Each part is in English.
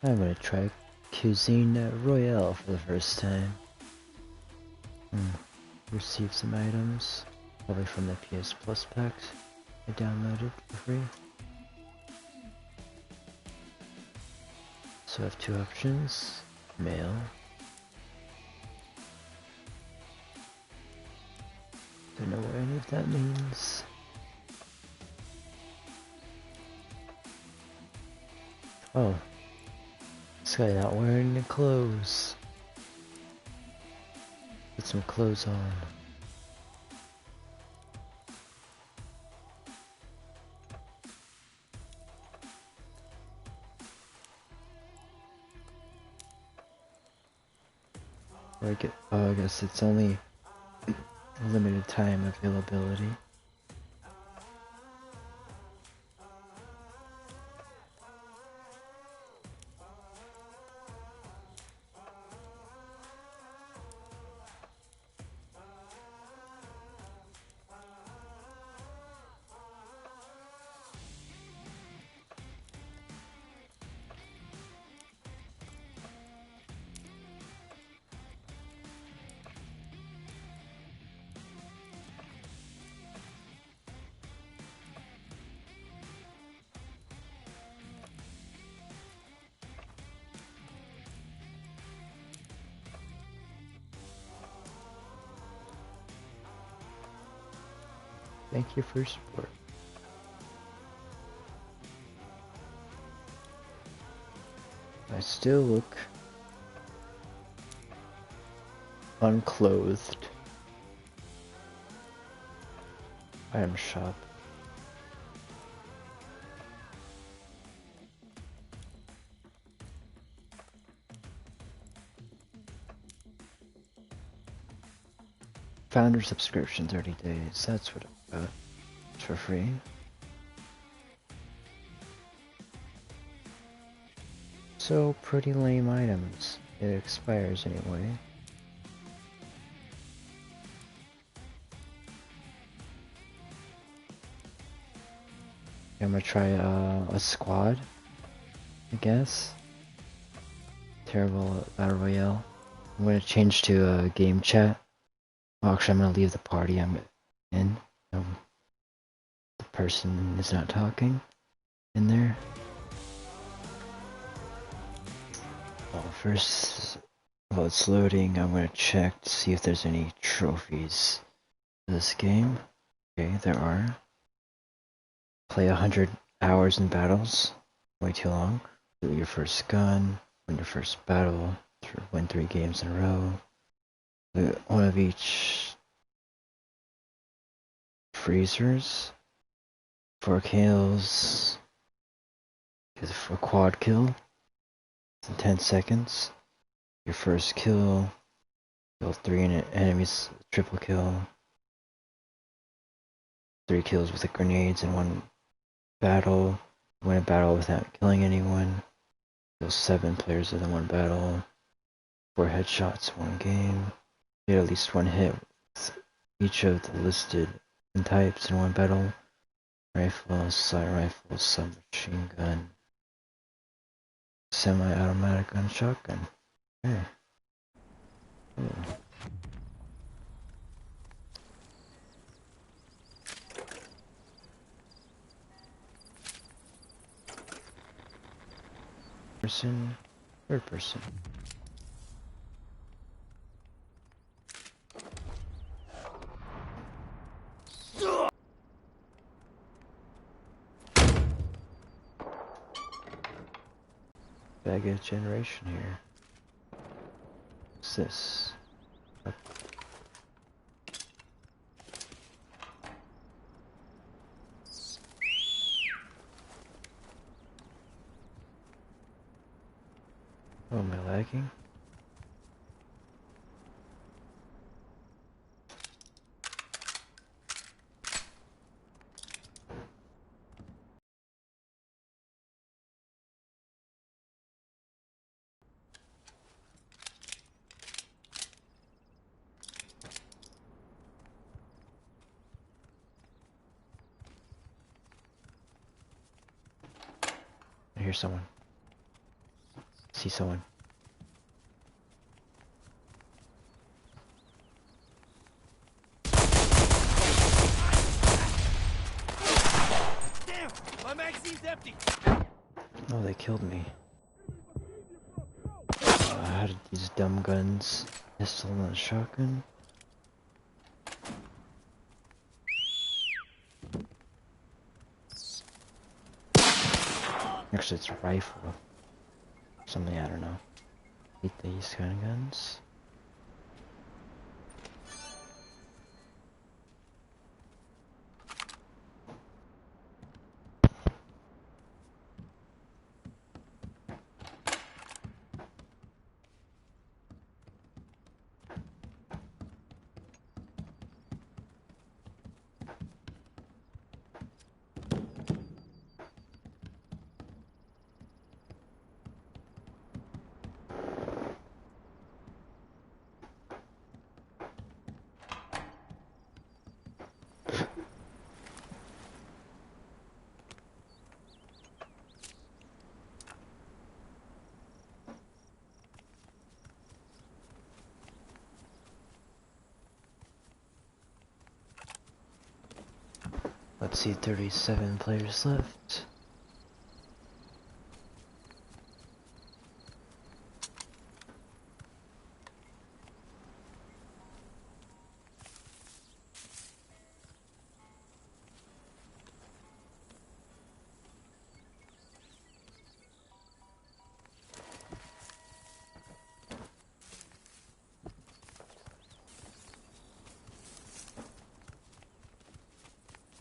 I'm gonna try Cuisine Royale for the first time. Receive some items, probably from the PS Plus packs I downloaded for free. So I have two options, mail. Don't know what any of that means. Oh, this guy not wearing the clothes. Put some clothes on. I guess it's only limited time availability. Thank you for your support. I still look unclothed. Item shop. Founder subscription 30 days. That's what I got. It's for free. So pretty lame items. It expires anyway. I'm gonna try a squad, I guess. Terrible Battle Royale. I'm gonna change to a game chat. Well, actually, I'm gonna leave the party I'm in. The person is not talking in there. Well, first, while it's loading, I'm gonna check to see if there's any trophies for this game. Okay, there are. Play 100 hours in battles. Way too long. Do your first gun. Win your first battle. Win 3 games in a row. One of each freezers. 4 kills. For a quad kill. In 10 seconds. Your first kill. Kill 3 enemies. Triple kill. 3 kills with the grenades in 1 battle. Win a battle without killing anyone. Kill 7 players in 1 battle. 4 headshots, 1 game. Get at least 1 hit with each of the listed types in 1 battle. Rifle, assault rifle, submachine gun, semi-automatic gun, shotgun. Okay. Ooh. Person, third person. Baggage generation here. What's this? Oh, am I lagging? I hear someone. see someone. Damn! My magazine's empty! Oh, they killed me. How did these dumb guns? Pistol and a shotgun? Actually, it's a rifle. Something, I don't know. Hate these kind of guns. Let's see, 37 players left.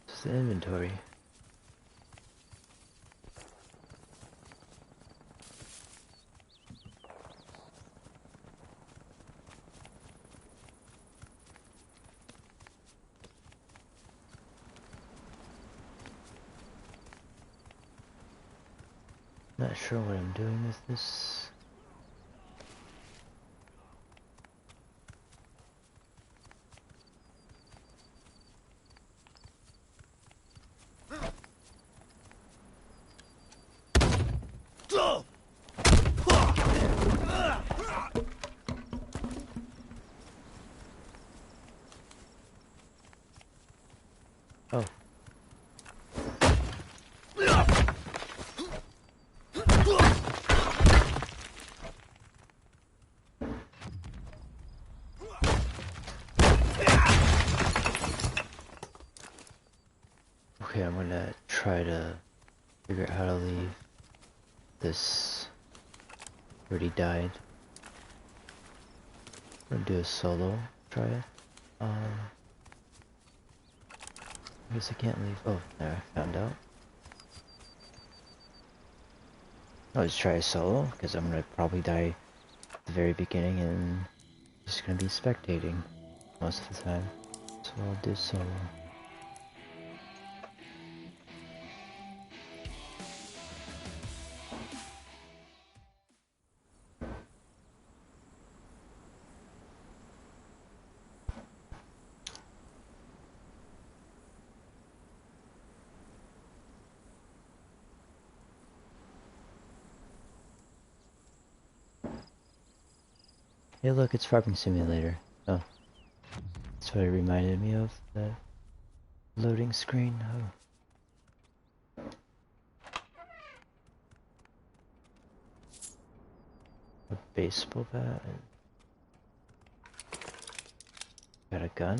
This is the inventory. Not sure what I'm doing with this. Oh. Okay, I'm gonna try to figure out how to leave this. Already died. I'm gonna do a solo try it. I guess I can't leave. Oh, there, I found out. I'll just try a solo, because I'm gonna probably die at the very beginning and just gonna be spectating most of the time. So I'll do solo. Hey look, it's Farming Simulator. Oh. That's what it reminded me of, the loading screen. Oh. A baseball bat. Got a gun.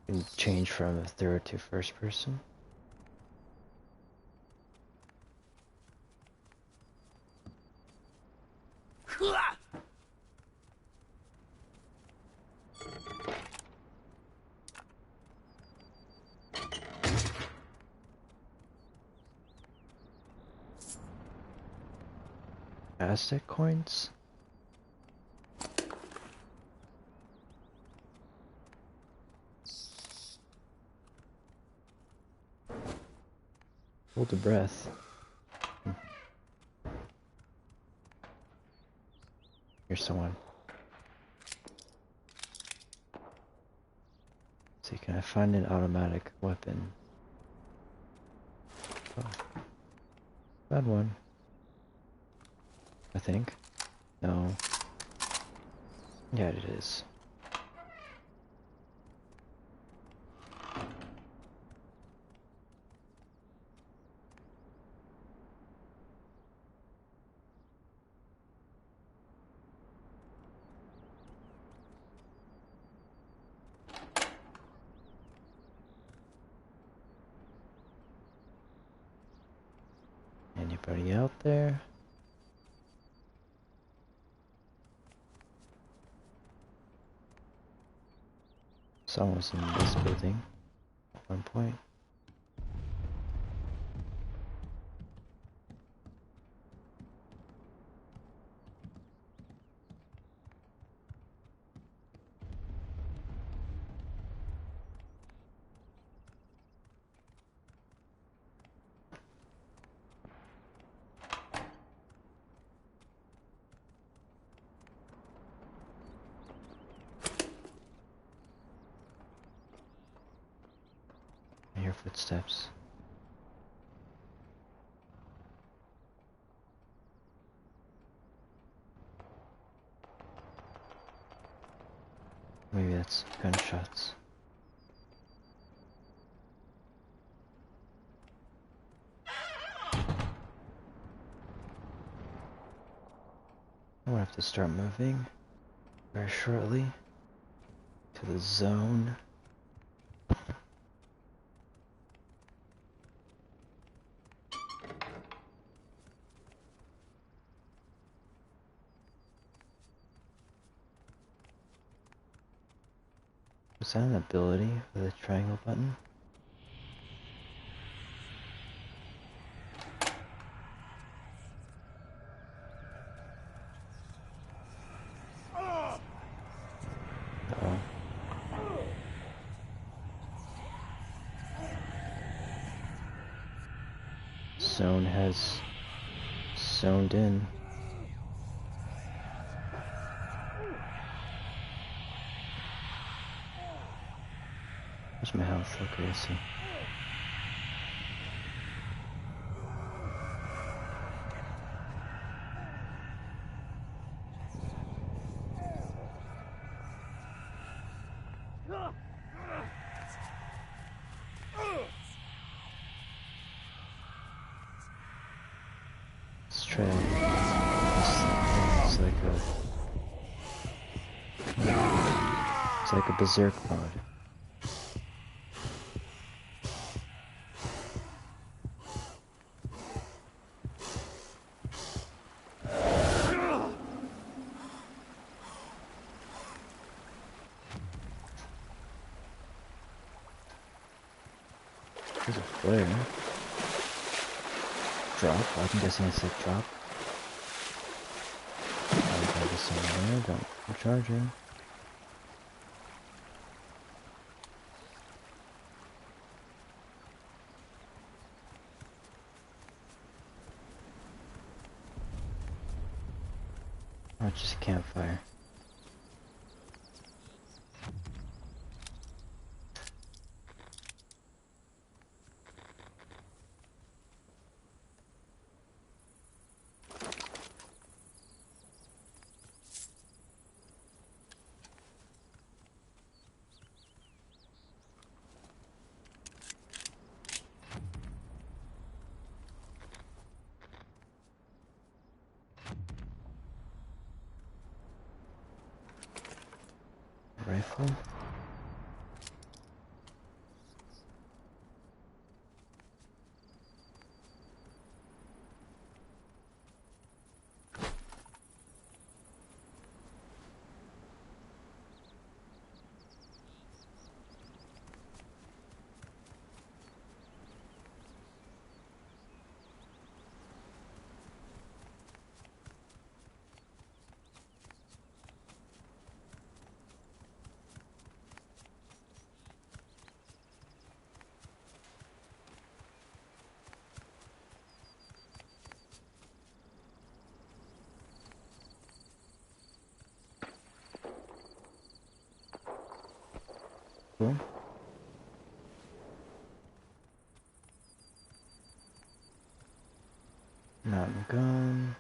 Can change from a third to first person. Aztec coins? Hold the breath. Here's someone. Let's see, can I find an automatic weapon? Oh. Bad one. I think. No. Yeah, it is. Anybody out there? Someone was in this building at one point. I hear footsteps. Maybe that's gunshots. I'm gonna have to start moving very shortly to the zone. Was that an ability for the triangle button? Uh-oh. Zone has zoned in. Where's my health? Okay, I see. Let's try it's like a berserk mode. There's a flare. Drop. I'm guessing it's a drop. I'll grab this somewhere. Don't recharge it. Oh, it's just a campfire. Rifle. cool. Mountain gun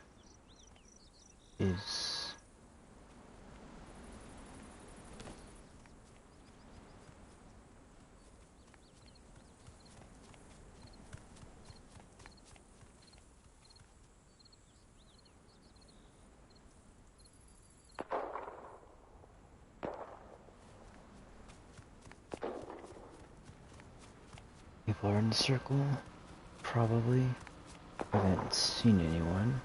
is people are in the circle, probably. I haven't seen anyone.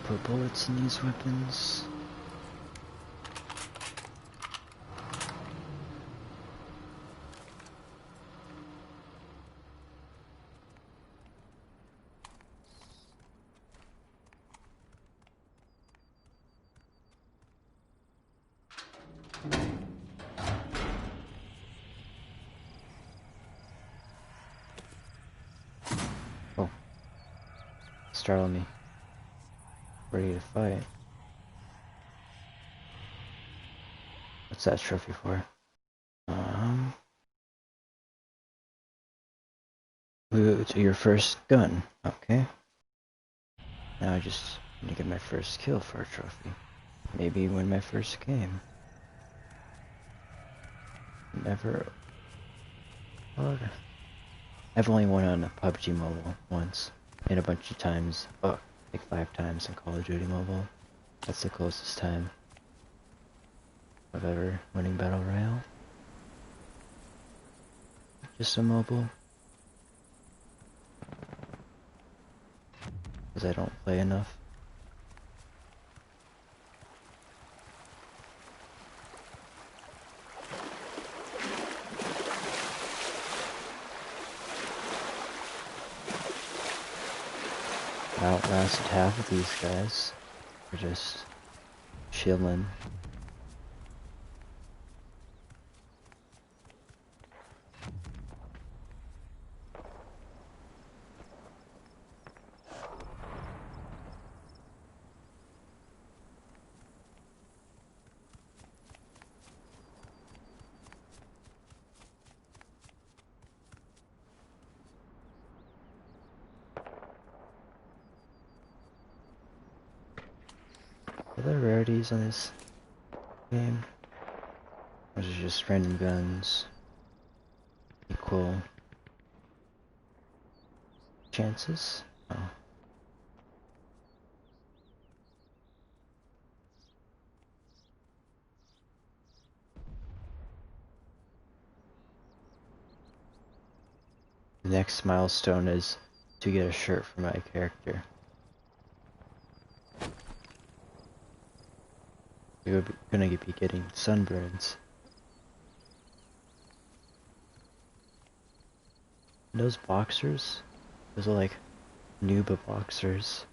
Put bullets in these weapons. Oh, startled me. Ready to fight. What's that trophy for? Ooh, to your first gun. Okay. Now I just need to get my first kill for a trophy. Maybe win my first game. Never. Oh, I've only won on a PUBG Mobile once. And a bunch of times. Oh, like 5 times in Call of Duty Mobile. That's the closest time of ever winning Battle Royale. Just a mobile. Because I don't play enough. I outlasted half of these guys. They're just chilling. Are there rarities on this game? Or is it just random guns? Equal chances? Oh. The next milestone is to get a shirt for my character. We're gonna be getting sunburns. Those boxers? Those are like noob boxers.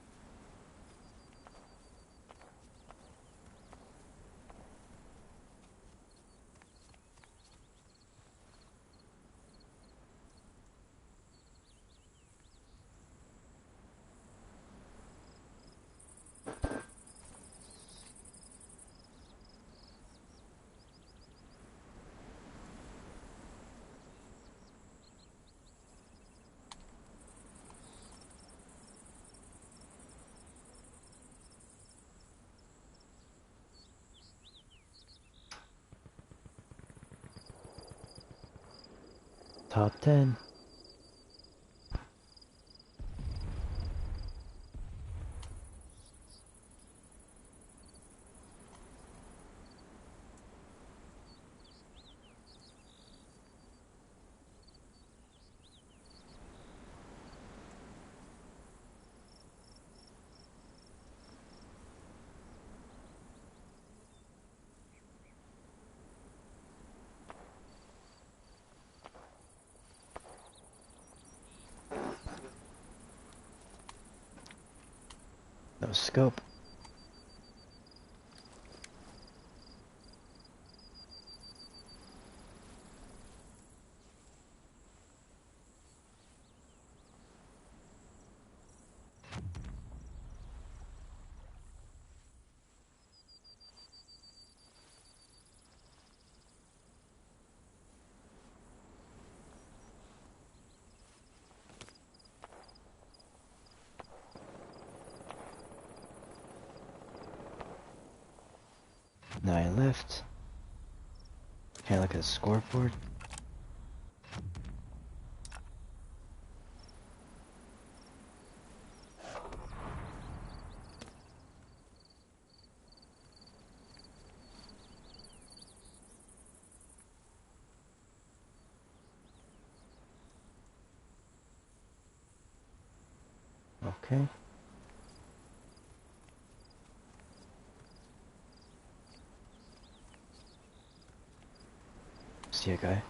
Top 10. No scope. Nine left. Can I look at the scoreboard? Okay. See a guy.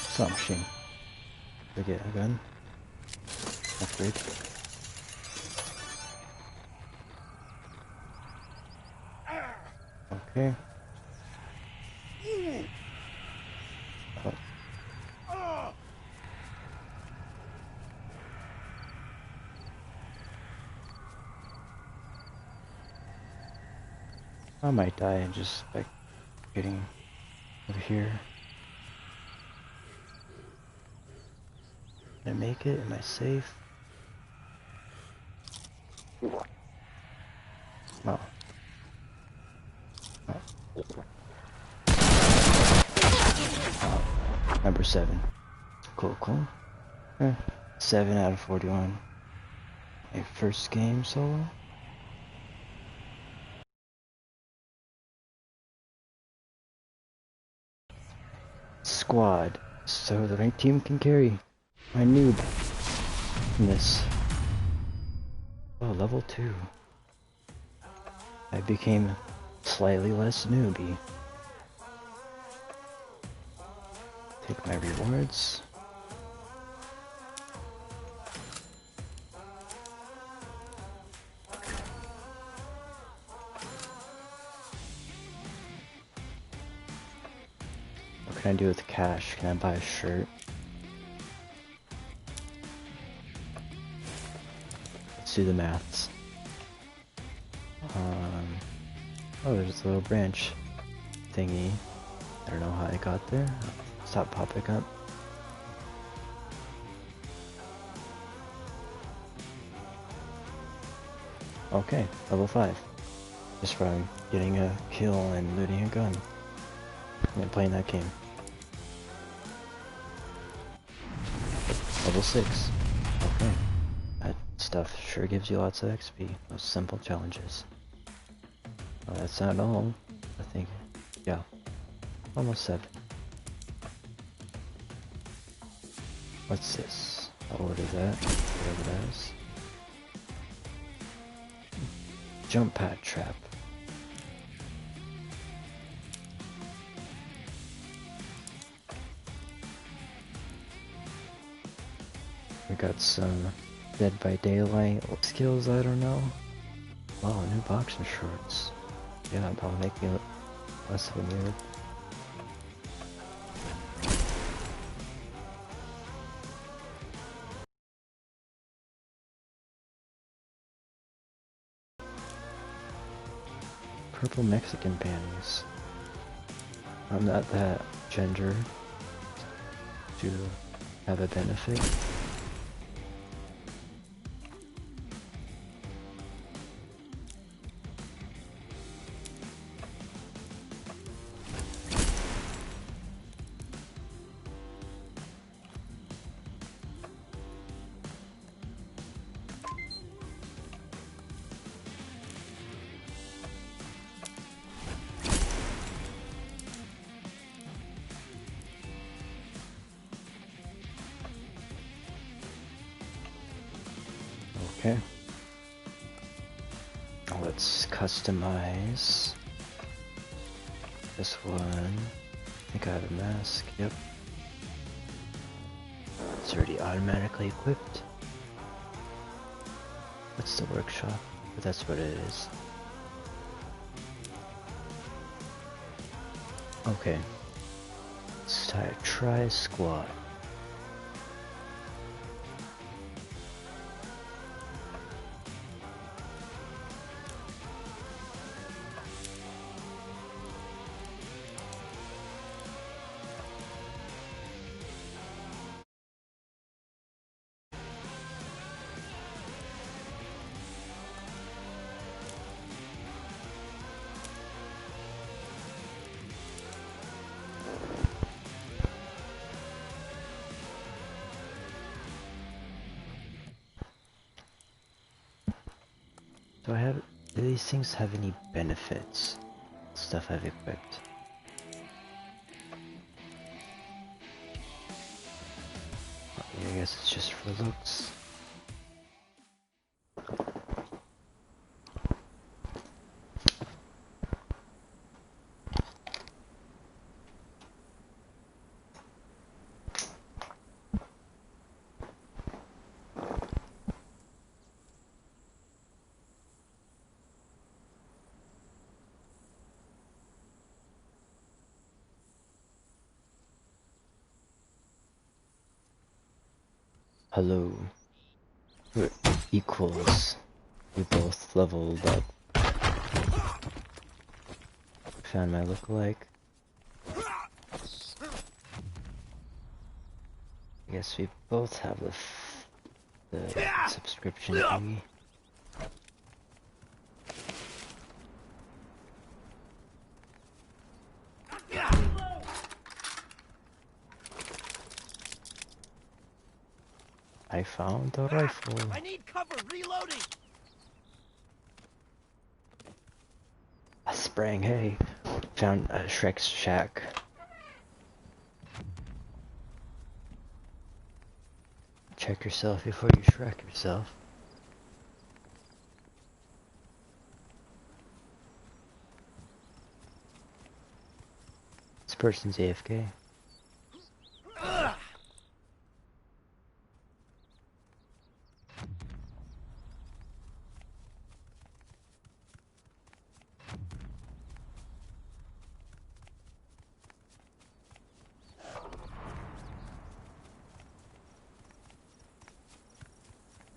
Some machine. Did I get a gun? Upgrade. Okay. Oh. I might die just by getting over here. Can I make it? Am I safe? Oh. Oh. Oh. Number 7. Cool, cool. 7 out of 41. My first game solo? Squad. So the ranked team can carry my noob in this. Oh, level 2. I became slightly less newbie. Take my rewards. What can I do with cash? Can I buy a shirt? Let's do the maths. Oh, there's a little branch thingy. I don't know how I got there. Stop popping up. Okay, level 5. Just from getting a kill and looting a gun. And playing that game. Level 6. Okay. That stuff sure gives you lots of XP. Those simple challenges. Well, that's not all. I think, yeah. Almost 7. What's this? I'll order that. Whatever that is. Jump pad trap. We got some Dead by Daylight skills, I don't know. Wow, new boxing shorts. Yeah, that'll make me look less of a nerd. Purple Mexican panties. I'm not that gender to have a benefit. Let's customize this one. I think I have a mask, yep. It's already automatically equipped. What's the workshop? But that's what it is. Okay. Let's try a squad. Do these things have any benefits? Stuff I've equipped. Yeah, I guess it's just for looks. Hello. We're equals. We both leveled up. Found my lookalike. I guess we both have the subscription thingy. I found a rifle. I need cover. Reloading. I sprang hay. Found a Shrek's shack. Check yourself before you Shrek yourself. This person's AFK.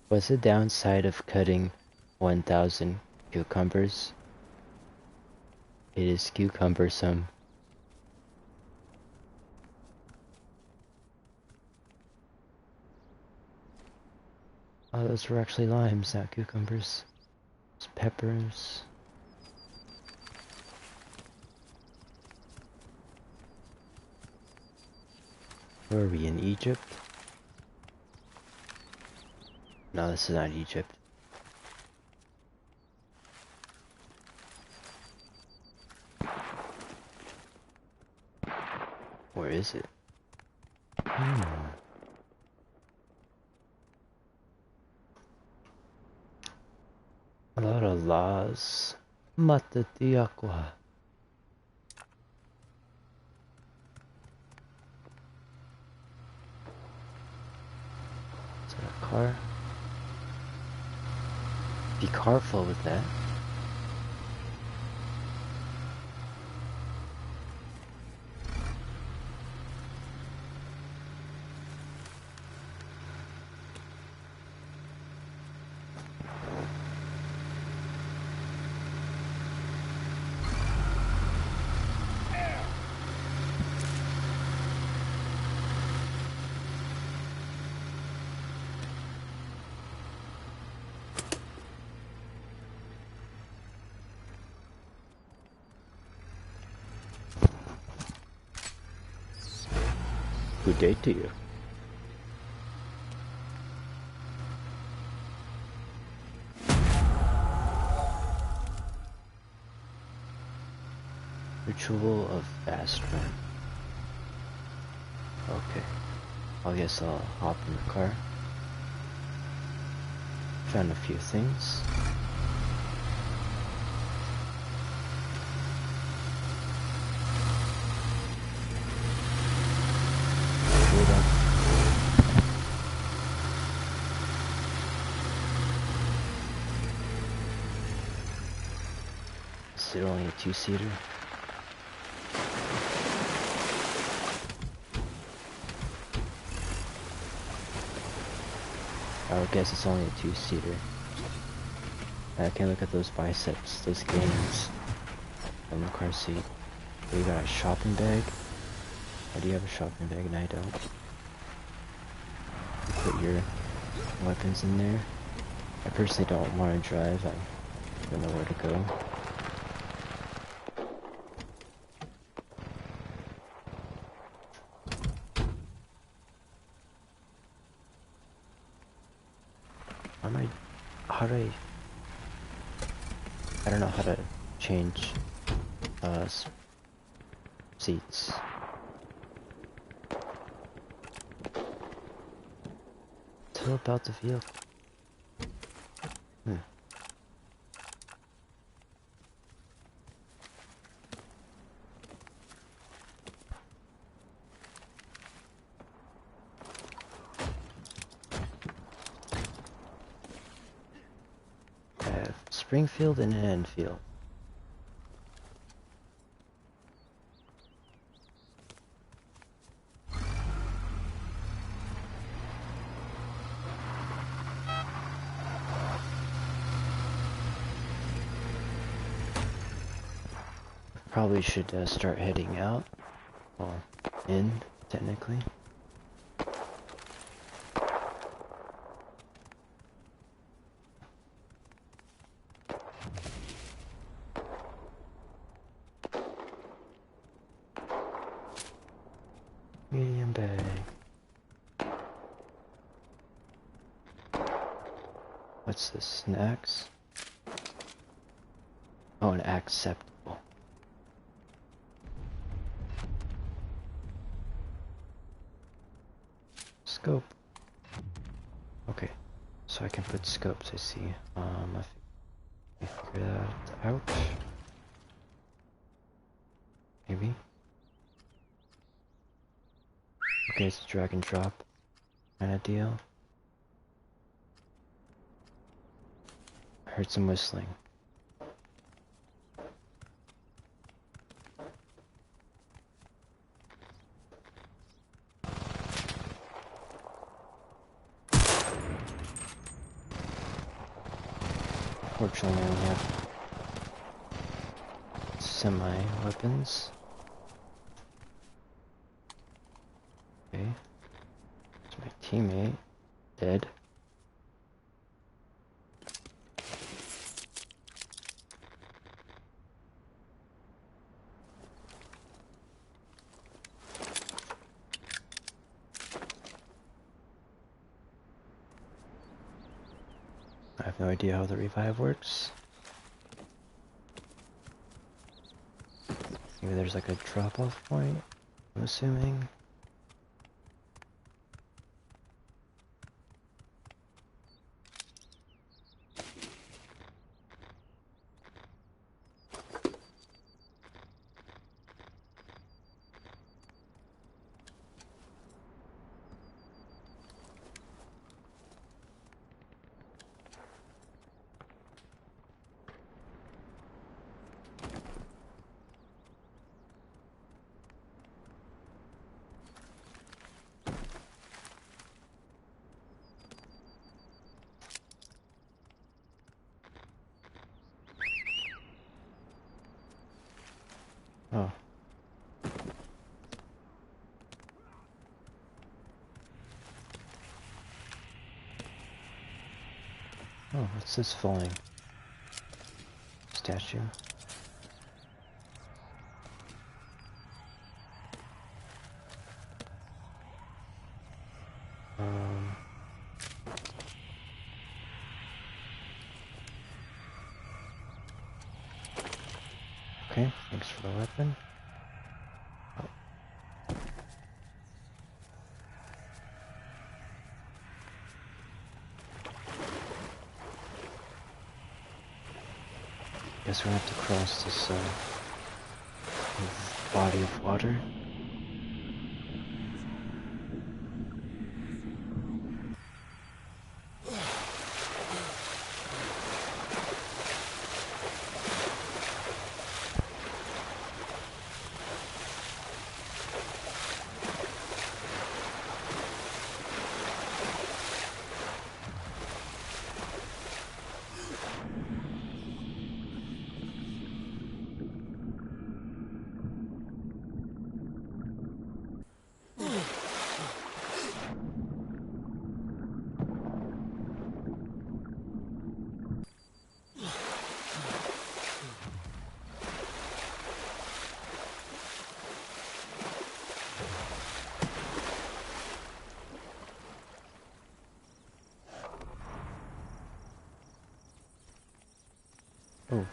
What's the downside of cutting 1,000 cucumbers? It is cucumbersome. Oh, those were actually limes, not cucumbers. It's peppers. Where are we, in Egypt? No, this is not Egypt. Where is it? A lot of laws. Mata de aqua. Is that a car? Be careful with that. Good day to you. Ritual of fast run. Okay. I guess I'll hop in the car. Found a few things. Is it only a two-seater? I would guess it's only a two-seater. I can look at those biceps, those gains on the car seat. Oh, you got a shopping bag? Or do you have a shopping bag? And I don't. You put your weapons in there. I personally don't want to drive. I don't know where to go. How do I don't know how to change seats. Tell about the vehicle. Springfield and an Enfield. Probably should start heading out, or in, technically. Medium bag. What's this? Snacks? Oh, an acceptable. Scope. Okay, so I can put scopes, I see. I figure that out. Maybe. Okay, it's a drag and drop kind of deal. I heard some whistling. Fortunately, I only have semi-weapons. Okay. It's my teammate. Dead. I have no idea how the revive works. Maybe there's like a drop-off point, I'm assuming. Oh. Oh, what's this falling? Statue. Okay, thanks for the weapon. Oh. Guess we're gonna have to cross this body of water. Oh,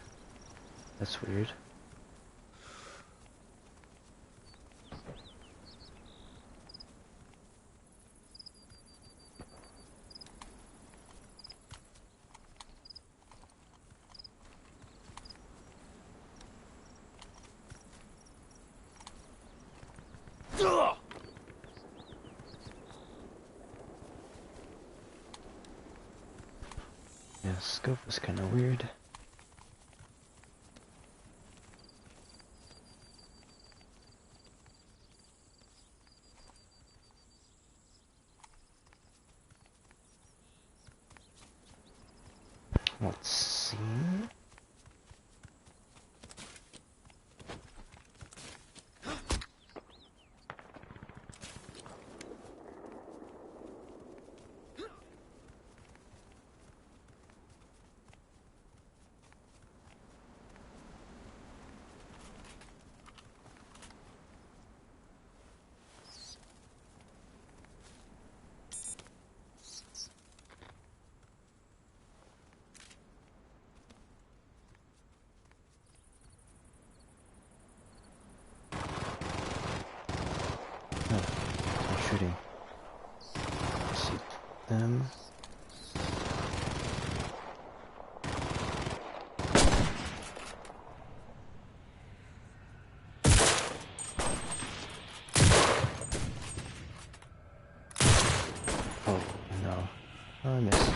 that's weird. Yeah, scope was kind of weird. Let's see. Oh, I'm shooting. I see them. Oh no. Oh, I missed.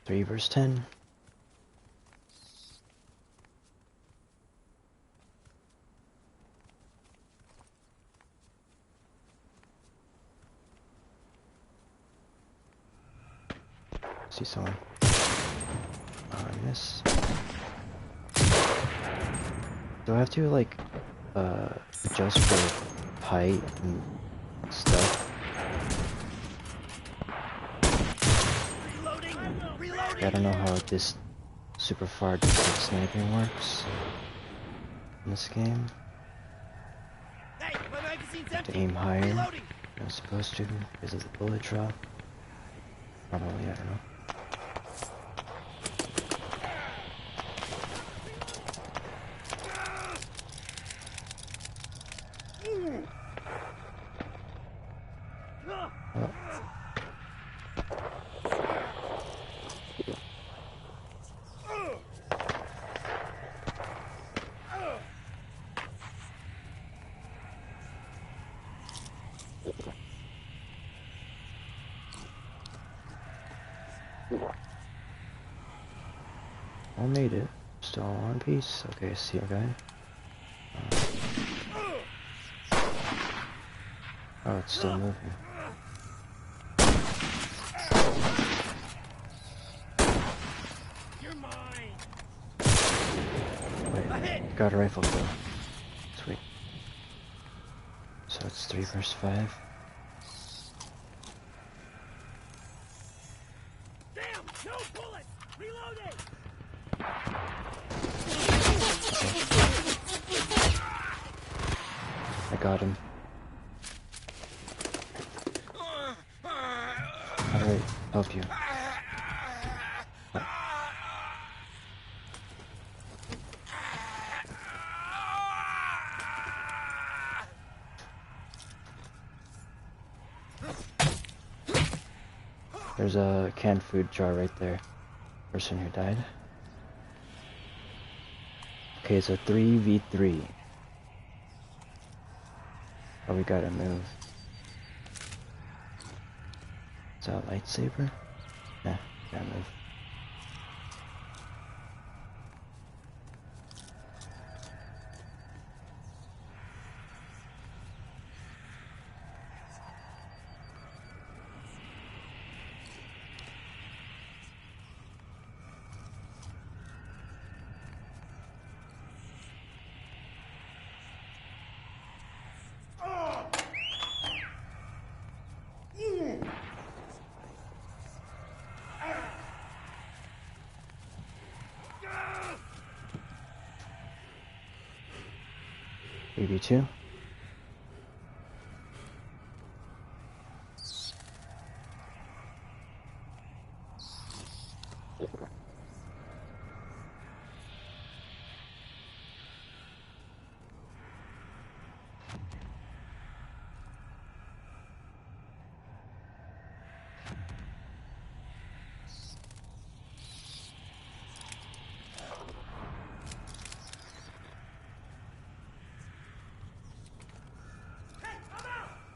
Three verse 10. See someone. Oh, I miss. Do I have to like adjust for height and stuff? I don't know how this super far distance sniping works in this game. Hey, my magazine's To empty. aim higher than Reloading. I'm supposed to because of the bullet drop. Probably, I don't know. Oh. I made it. Still in one piece. Okay, see a guy. Oh, it's still moving. You're mine. Wait, got a rifle kill. Sweet. So it's 3 versus 5. Damn, no bullets. Reloading. I got him. How do I help you? There's a canned food jar right there. person who died. Okay, it's a 3v3. Oh, we gotta move. Is that a lightsaber? Nah, gotta move. BB2.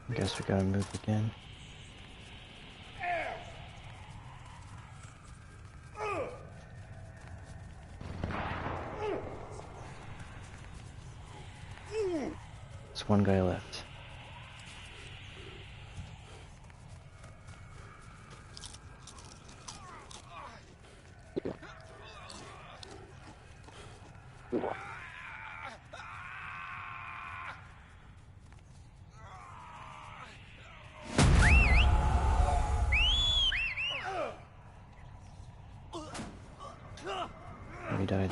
I guess we gotta move again. There's one guy left. He died.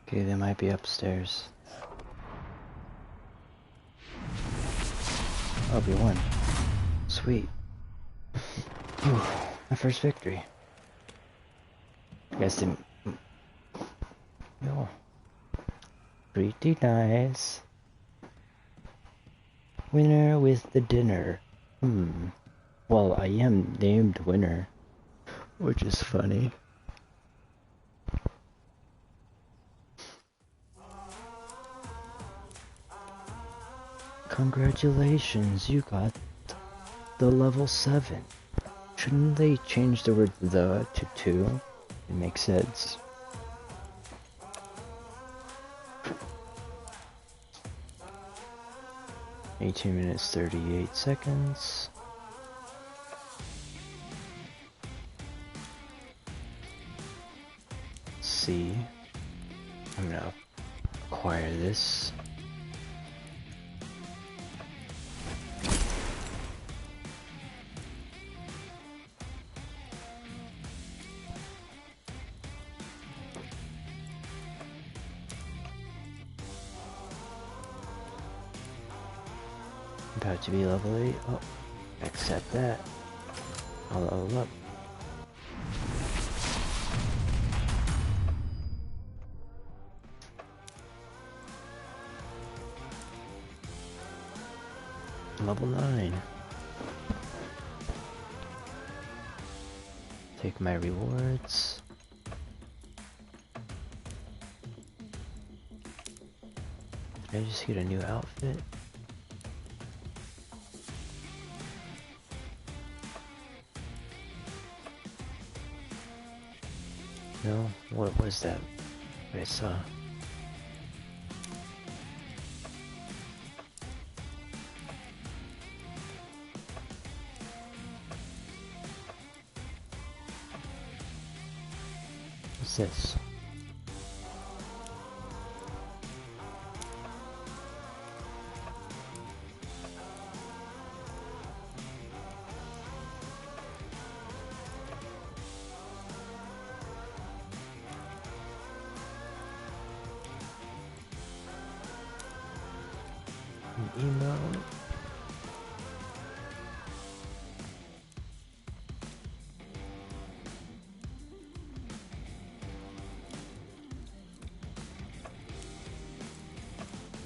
Okay, they might be upstairs. Oh, we won. Sweet. Whew, my first victory. I guess they... Yo. Pretty nice. Winner with the dinner. Well, I am named winner, which is funny. Congratulations, you got the level 7. Shouldn't they change the word the to 2? It makes sense. (18 minutes 38 seconds). Let's see. I'm gonna acquire this. About to be level 8. Oh, accept that. I'll level up. Level 9. Take my rewards. Did I just get a new outfit? No? What was that? I saw. What's this? An email.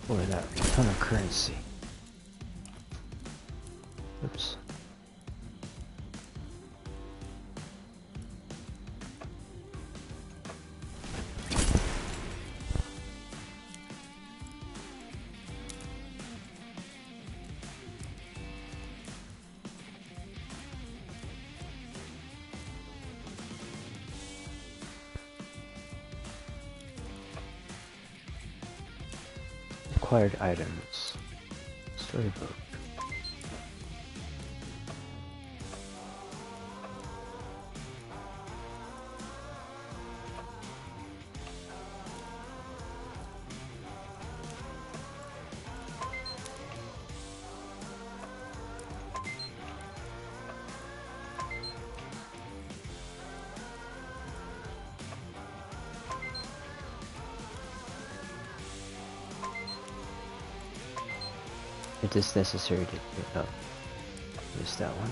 Boy, that ton of currency. Oops. Acquired items. Storybook. It is necessary to pick up. Missed that one.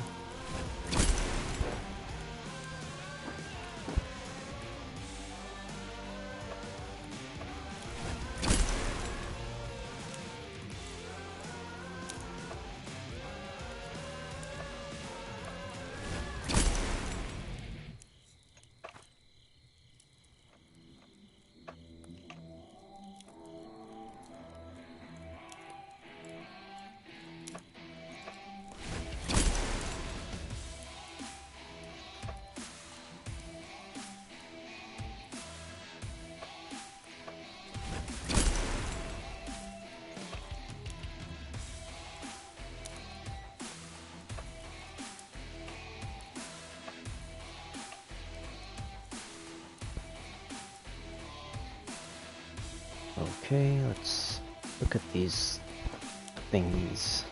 Okay, let's look at these things.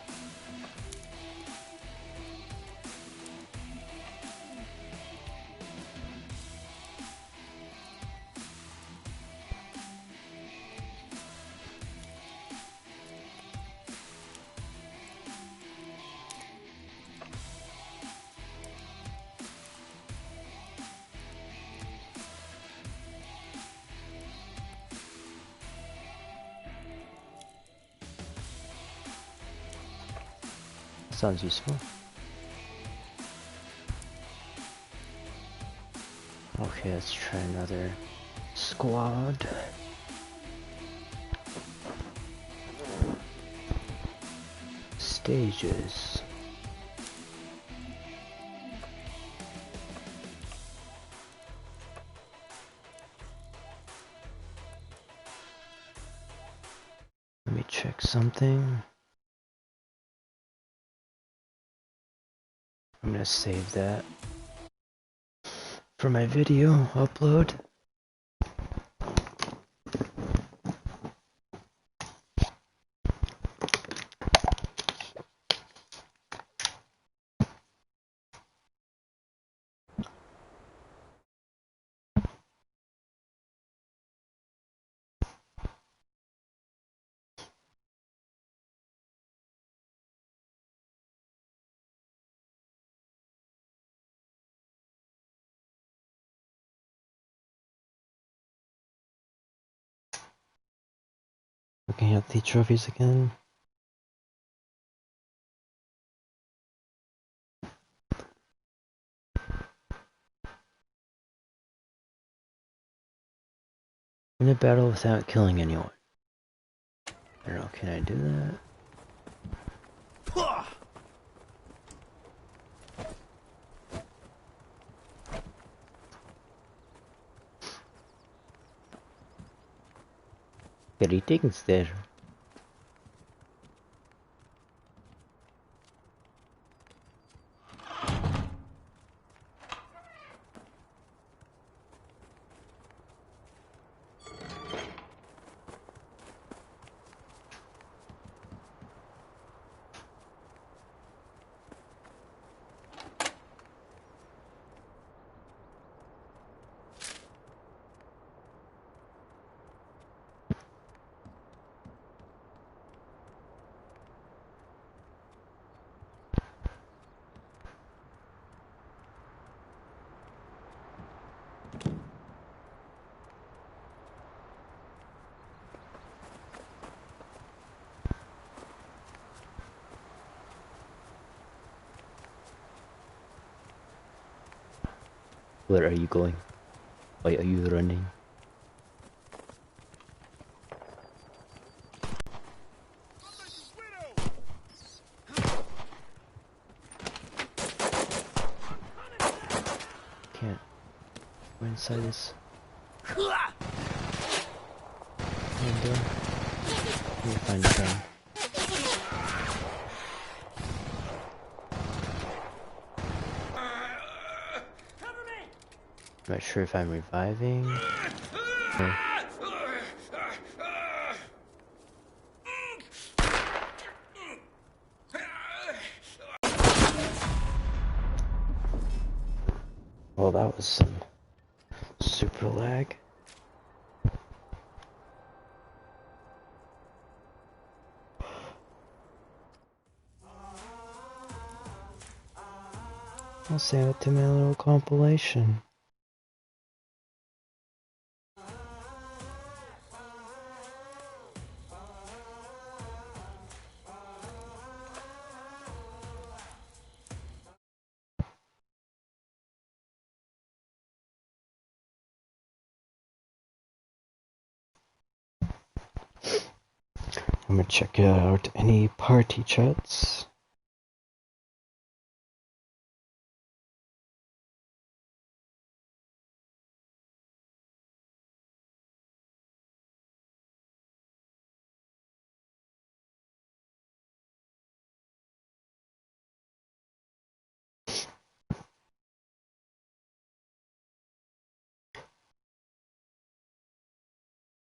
Sounds useful. Okay, let's try another squad. Stages. Let me check something. I'm gonna save that for my video upload. Looking at the trophies again. In a battle without killing anyone. I don't know, can I do that? Greetings there. Where are you going? Why are you running? Can't go inside this window. Let me find a gun. I'm not sure if I'm reviving. Or... Well, that was some super lag. I'll save it to my little compilation. I'm gonna check out any party chats.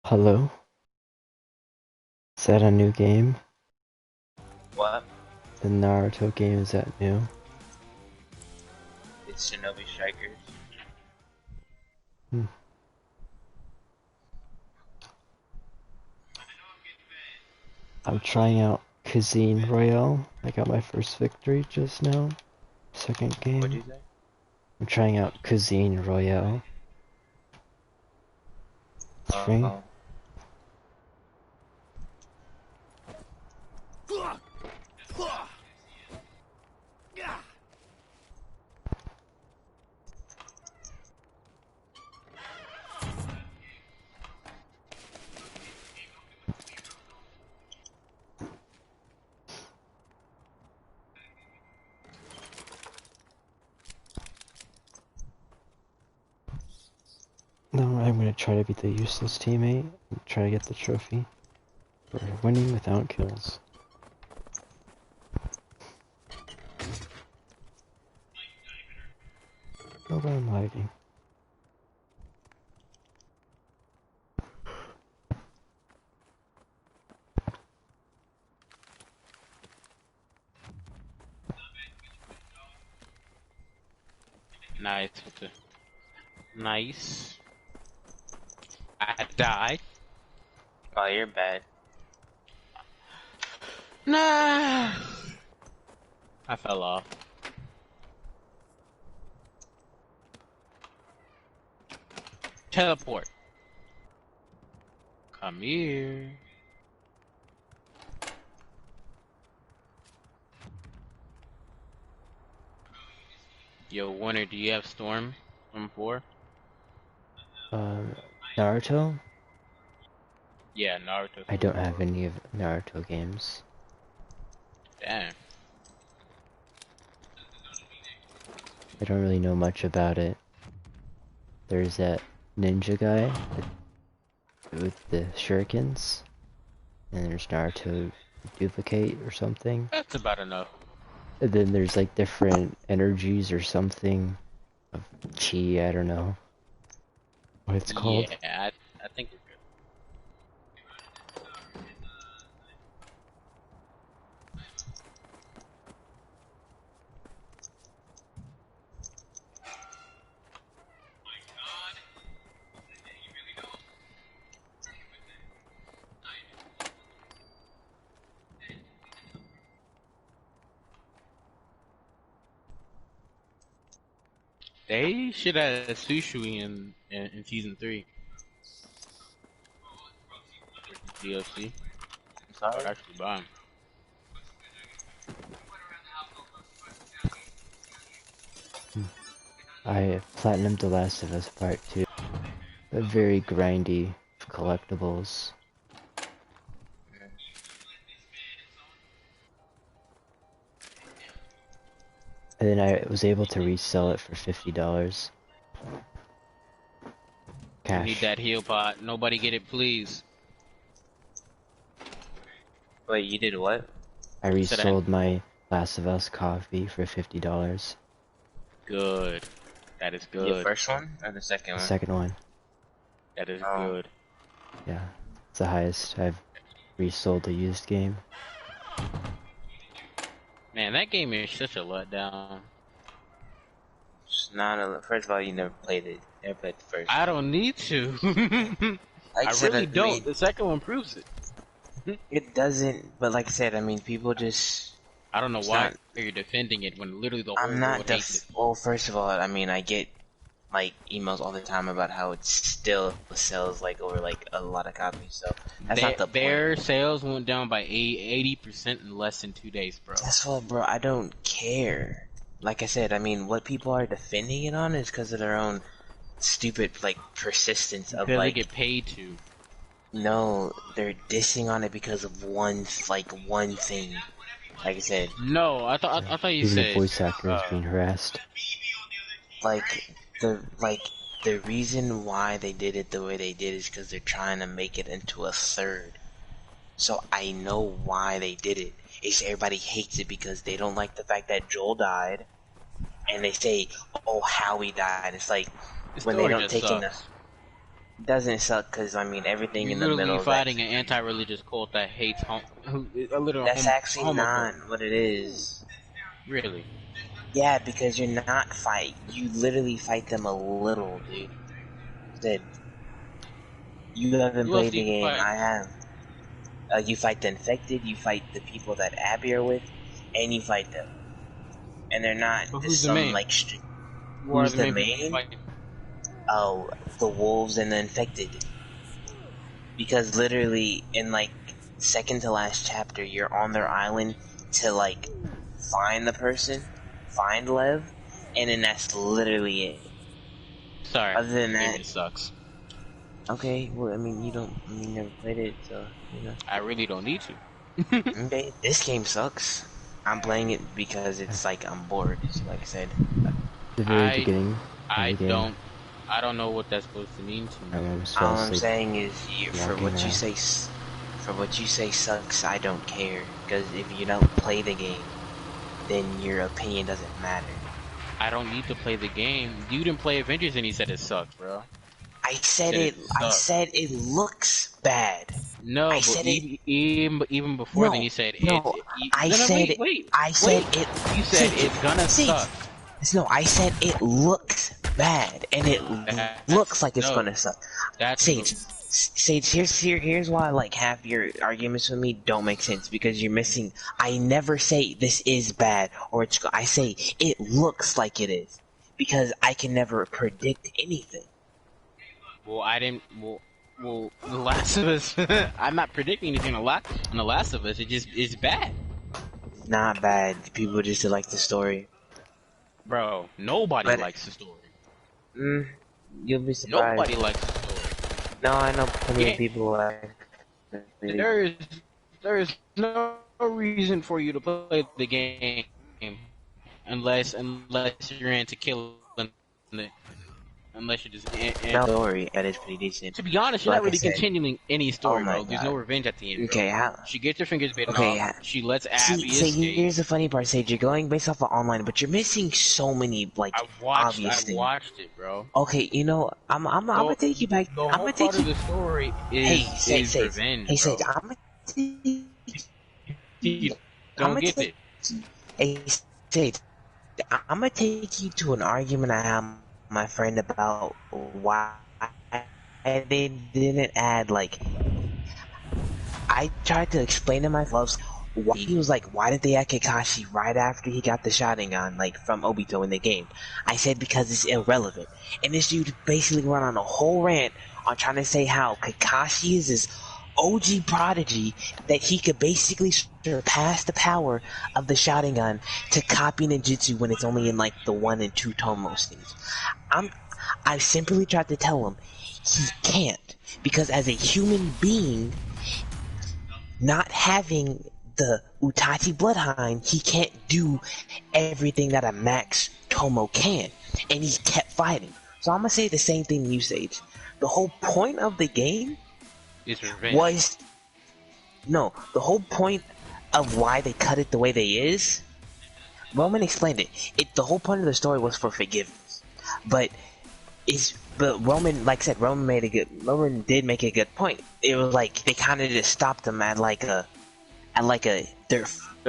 Hello? Is that a new game? What? The Naruto game, is that new? It's Shinobi Strikers. Hmm. I'm trying out Cuisine Royale. I got my first victory just now. Second game. What'd you say? I'm trying out Cuisine Royale. It's free. Oh. No, I'm gonna try to beat the useless teammate and try to get the trophy for winning without kills. Oh, but I'm lagging. Nice. Nice. I died. Oh, you're bad. Nah. I fell off. Teleport. Come here. Yo, Warner, do you have Storm from 4? Naruto? Yeah, Naruto. I don't have any of Naruto games. Damn. I don't really know much about it. There's that ninja guy with the shurikens, and there's Naruto duplicate or something. That's about enough. And then there's like different energies or something of chi, I don't know what it's called. Yeah, I think you're good. They should have Sushui in season 3. DLC. I'm sorry. I'd actually buy 'em. I platinumed The Last of Us Part 2. But very grindy collectibles. And then I was able to resell it for $50. I need Cash. that heal pot. Nobody get it, please. Wait, you did what? I resold my Last of Us copy for $50. Good. That is The good. first one or the second The one? second one. That is Oh. good. Yeah. It's the highest I've resold a used game. Man, that game is such a letdown. It's not a. First of all, you never played it. Never played the first. I don't need to. Like I said, really don't. mean, The second one proves it. it doesn't. But like I said, I mean, people just. I don't know It's why not- you're defending it when literally the whole I'm not. world hates it. Well, first of all, I mean, I get like emails all the time about how it still sells like over like a lot of copies. So that's not the point. Their sales went down by 80% in less than 2 days, bro. That's what, bro. I don't care. Like I said, I mean, what people are defending it on is because of their own stupid like persistence of Because like. they get paid to. No, they're dissing on it because of one thing. Like I said, No, I thought you Even the said. voice actor is being harassed. like the reason why they did it the way they did is because they're trying to make it into a third. So I know why they did it. It's everybody hates it because they don't like the fact that Joel died, and they say, "Oh, Howie died." It's like The when they story don't just take in sucks. the. Doesn't suck because I mean everything You're in the literally middle. fighting an anti-religious cult that hates a little. That's actually not homophobe. what it is. Really. Yeah, because you're not fight. You literally fight them a little, dude. Instead, you haven't Who else played do the you game. fight? I have. You fight the infected. You fight the people that Abby are with, and you fight them. And they're not But just who's the some main? like. Who are Who's the people main? fighting? Oh, the wolves and the infected. Because literally, in like second to last chapter, you're on their island to like find the person, find Lev, and then that's literally it. Sorry. Other than the game that, just sucks. okay. Well, I mean, you never played it, so you know. I really don't need to. Okay, this game sucks. I'm playing it because it's like I'm bored. Like I said, The very I- beginning of I the game. I don't know what that's supposed to mean to I me. almost fell all I'm asleep. saying is, for walking what you around. say, for what you say sucks. I don't care because if you don't play the game, then your opinion doesn't matter. I don't need to play the game. You didn't play Avengers and he said it sucked, bro. I said It it. I sucks. said it looks bad. No, I but said it- even before No, then you said no, I said wait, it- wait, I said wait. it. You said Sage, it's gonna Sage, suck. No, I said it looks bad, and it That's- looks like it's no. gonna suck. That's Sage, here's why like half your arguments with me don't make sense because you're missing. I never say this is bad or it's. I say it looks like it is because I can never predict anything. well, I didn't. Well, The Last of Us. I'm not predicting anything a lot in The Last of Us. It's bad, Not bad. People just like the story. bro. Nobody But- likes the story. You'll be surprised. Nobody likes the story. No, I know plenty Yeah. of people like. there is there is no reason for you to play the game unless you're into killing the unless you're just No story, that is pretty decent. to be honest, you're Like not I really said, continuing any oh story, my bro. There's no god. revenge at the end, bro. Okay, how? She gets her fingers bitten Okay, off. She lets Abby see, escape. here's the funny part, Sage. You're going based off of online, but you're missing so many like I obvious things. watched it, bro. Okay, you know, I'm gonna take you back. The I'm whole gonna part take of you. the story Hey, is Sage. revenge, Hey, bro. Sage. I'm gonna take. You I'm don't gonna get take. it. Hey, Sage. I'm gonna take you to an argument I had with my friend about why they didn't add like. I tried to explain to my loves why he was like, why did they add Kakashi right after he got the Sharingan like from Obito in the game? I said because it's irrelevant, and this dude basically went on a whole rant on trying to say how Kakashi is this OG prodigy that he could basically surpass the power of the Sharingan to copy ninjutsu when it's only in like the 1 and 2 Tomo scenes. I simply tried to tell him he can't, because as a human being, not having the Utachi Bloodhind, he can't do everything that a Max Tomo can, and he kept fighting. So I'm gonna say the same thing you, Sage. The whole point of the game It's revenge. was no. The whole point of why they cut it the way they is, Roman explained it. The whole point of the story was for forgiveness, but Roman, like I said, Roman did make a good point. It was like they kind of just stopped them at they're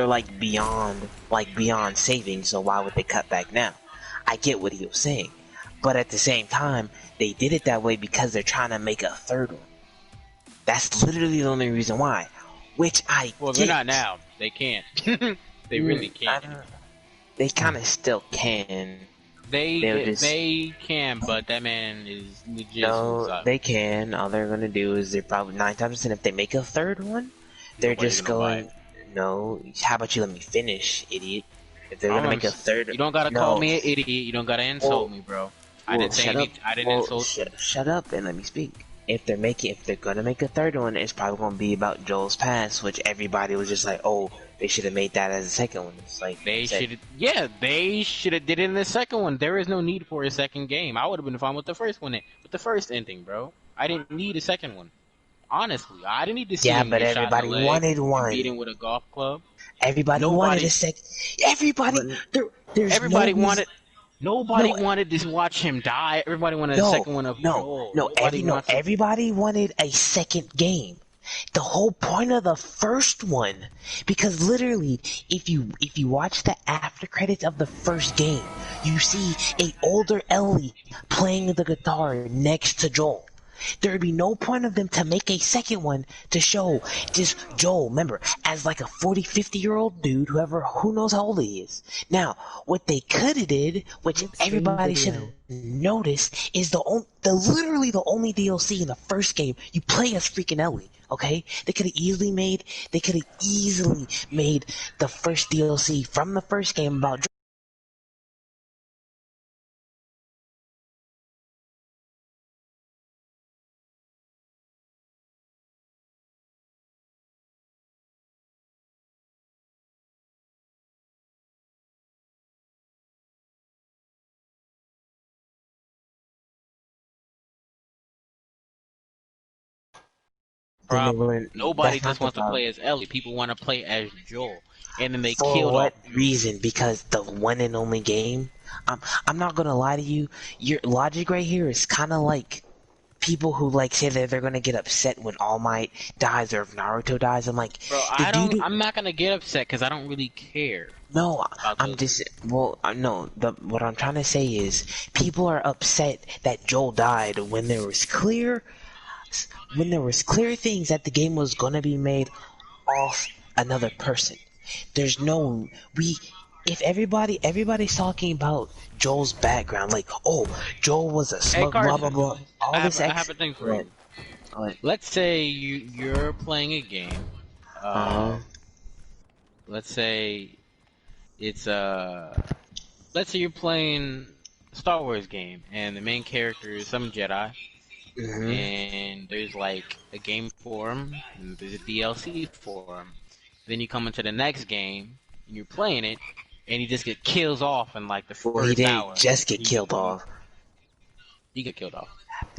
like beyond saving. So why would they cut back now? I get what he was saying, but at the same time, they did it that way because they're trying to make a third one. That's literally the only reason why. Which I Well, get. they're not now. They can't. They really can't. They kind of still can. They can, but that man is legit. No, suicide. they can. All they're gonna do is they're probably 9 times 10. If they make a third one, they're Nobody's just gonna buy going. No, how about you let me finish, idiot? If they're gonna make a third, You don't gotta call me an idiot. You don't gotta insult me, bro. I didn't say anything. I didn't insult you. Shut up and let me speak. If they're gonna make a third one, it's probably gonna be about Joel's past, which everybody was just like, oh, they should have made that as a second one. It's like They should have did it in the second one. There is no need for a second game. I would have been fine with the first one, with the first ending, bro. I didn't need a second one. Honestly, I didn't need to see him but get shot in everybody the leg wanted and one. beating with a golf club. Everybody wanted a second. Everybody wanted. Nobody wanted to watch him die. Everybody wanted a second one of Joel. Everybody wanted a second game. The whole point of the first one, because literally, if you watch the after credits of the first game, you see a older Ellie playing the guitar next to Joel. There would be no point of them to make a second one to show just Joel, remember, as like a 40, 50-year-old dude, who knows how old he is. Now, what they could have did, which everybody should have noticed, is literally the only DLC in the first game, you play as freaking Ellie, okay? They could have easily made the first DLC from the first game about Joel. Problem. Nobody just wants to play as Ellie. People want to play as Joel, and then they For killed what off. reason? Because the one and only game. I'm not gonna lie to you. Your logic right here is kind of like people who like say that they're gonna get upset when All Might dies or if Naruto dies. I'm like, Bro, I'm not gonna get upset because I don't really care. No, I'm just. Well, no. What I'm trying to say is, people are upset that Joel died when there was clear things that the game was gonna be made off another person. There's no if everybody's talking about Joel's background, like, oh, Joel was a smug, blah blah blah. I have a thing for you. Let's say you're playing a game. Let's say it's let's say you're playing a Star Wars game and the main character is some Jedi and there's like a game for him, and there's a DLC for him. Then you come into the next game, and you're playing it, and you just get kills off in like the Well, he first didn't hour. just get killed off. He get killed off.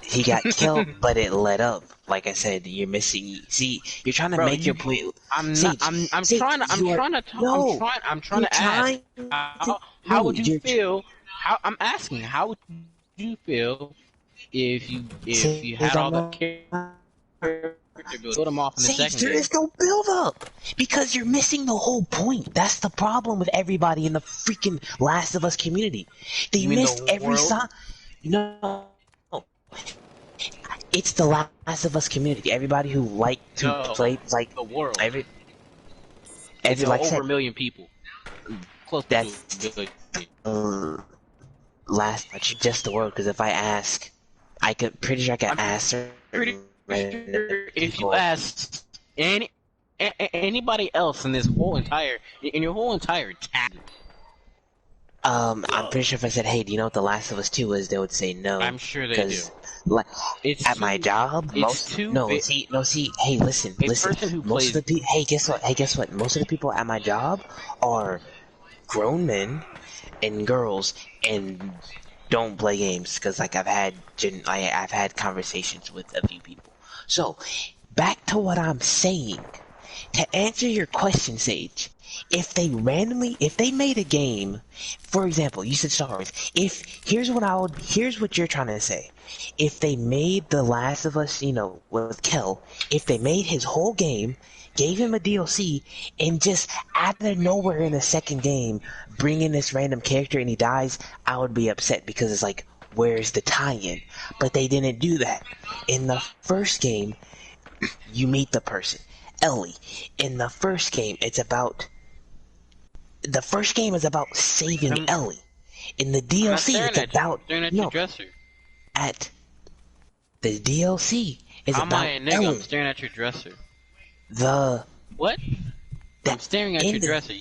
He got killed, but it let up. Like I said, you're missing. See, you're trying to Bro, make your point. I'm Sage, not. I'm Sage, trying to. I'm you are- trying to. Talk, no, I'm trying you're to ask. trying How would you you're- feel? How I'm asking. How would you feel if you Sage, had all I'm the not- character build them off in the Sage, second there game? is no build up because you're missing the whole point. That's the problem with everybody in the freaking Last of Us community. They You mean the missed every world? side. No, it's the Last of Us community. Everybody who liked to No, play like the world. every It's like I over said, a million people. Close That's- to a billion. last just the word. Because if I ask, I could pretty sure I could ask her. Pretty sure if you ask anybody else in this whole entire in your whole entire town, I'm pretty sure if I said, "Hey, do you know what The Last of Us 2 is?" they would say no. I'm sure they do. Because, like, It's at my job, most see. Hey, listen. person who Most of the plays- people. Hey, guess what? Most of the people at my job are grown men and girls and don't play games because, like, I've had conversations with a few people. So, back to what I'm saying. To answer your question, Sage, if they made a game, for example, you said Star Wars. Here's what you're trying to say. If they made The Last of Us, with Kel, if they made his whole game, gave him a DLC, and just out of nowhere in the second game, bring in this random character and he dies, I would be upset because it's like, where's the tie-in? But they didn't do that. In the first game, you meet the person. Ellie. In the first game, is about saving Ellie. In the DLC, it's about staring at your dresser. The DLC is I'm about my nigga. Ellie. I'm staring at your dresser. The What? I'm staring at your dresser.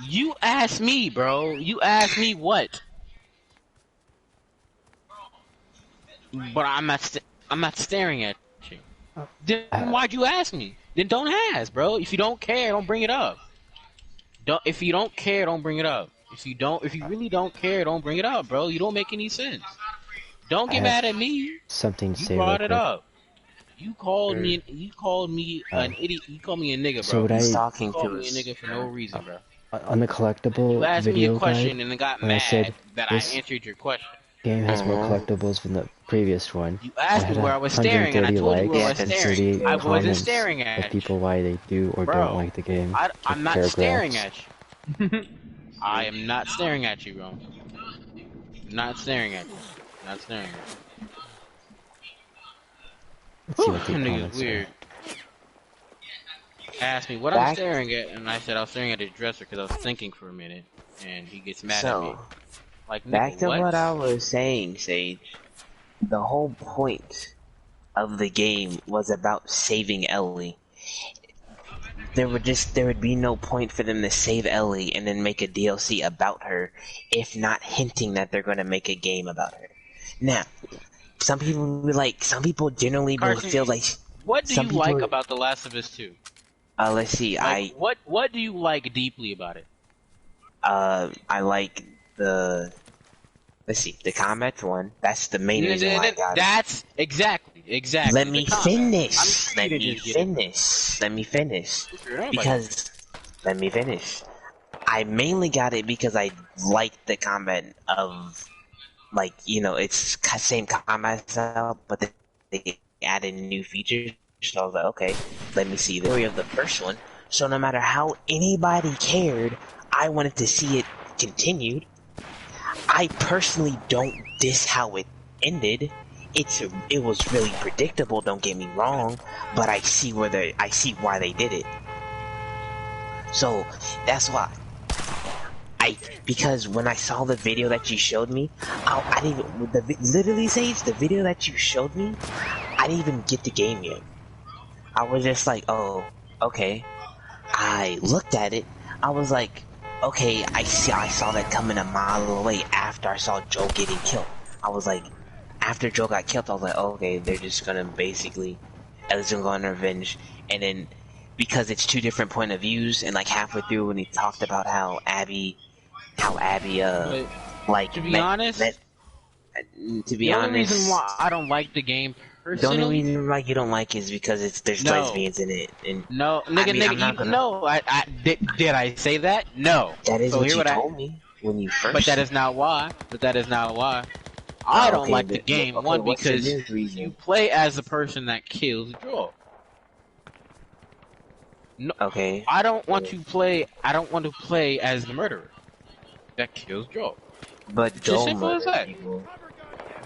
You asked me, bro. You asked me what? But I'm not staring at you. Then why'd you ask me? Then don't ask, bro. If you don't care, don't bring it up. If you don't care, don't bring it up. If you really don't care, don't bring it up, bro. You don't make any sense. Don't get mad at me. Something to You say brought real it quick. up. You called me an idiot. You called me a nigga, bro. So what he's I talking You called to me a us. nigga for no reason, bro. on the collectible You asked me video a question guide, and then got when I mad said that I this answered your question. game has more collectibles than the previous one. You asked had me where I was staring, and I 130 told you where I was likes and staring. 38 I wasn't comments staring of at you. people why they do or Bro, don't like the game. I'm with not paragraphs. staring at you. I am not staring at you, bro. Not staring at you. Not staring at you. Let's see what the Nigga's comments weird. are. Asked me what I'm staring at, and I said I was staring at his dresser because I was thinking for a minute, and he gets mad at me. Like, nigga, Back to what? what I was saying, Sage. The whole point of the game was about saving Ellie. There would be no point for them to save Ellie and then make a DLC about her, if not hinting that they're going to make a game about her. Now, some people generally will Carson, feel like. What do some you people like are- about The Last of Us 2? Let's see. Like, what do you like deeply about it? I like the. Let's see, the combat one. That's the main reason why I got it. That's exactly. Let me finish. Let me finish. Because let me finish. I mainly got it because I liked the combat of, like, it's same combat style, but they added new features. So I was like, okay, let me see the story of the first one. So no matter how anybody cared, I wanted to see it continued. I personally don't diss how it ended. It was really predictable, don't get me wrong, but I see why they did it. So that's why. Because when I saw the video that you showed me, I didn't even literally Sage, the video that you showed me, I didn't even get the game yet. I was just like, oh, okay. I looked at it, I was like, okay, I saw that coming a mile away after I saw Joe getting killed. I was like, after Joel got killed, I was like, oh, okay, they're just gonna basically, Ellie's gonna go on revenge, and then because it's two different point of views, and like halfway through when he talked about how Abby, But like to be honest, to be the honest, only reason why I don't like the game the personally. only reason why you don't like it is because there's No. lesbians in it, and No, nigga, I mean, I'm not nigga, gonna- no. Did I say that? No. that is So what here you what I- told me when you first. But that is not why. I don't okay, like the but- game. okay, One, what's the because new reason? you play as the person that kills Joel. No, Okay. I don't want to play as the murderer that kills Joel. But It's Joel as simple as murdered that. people.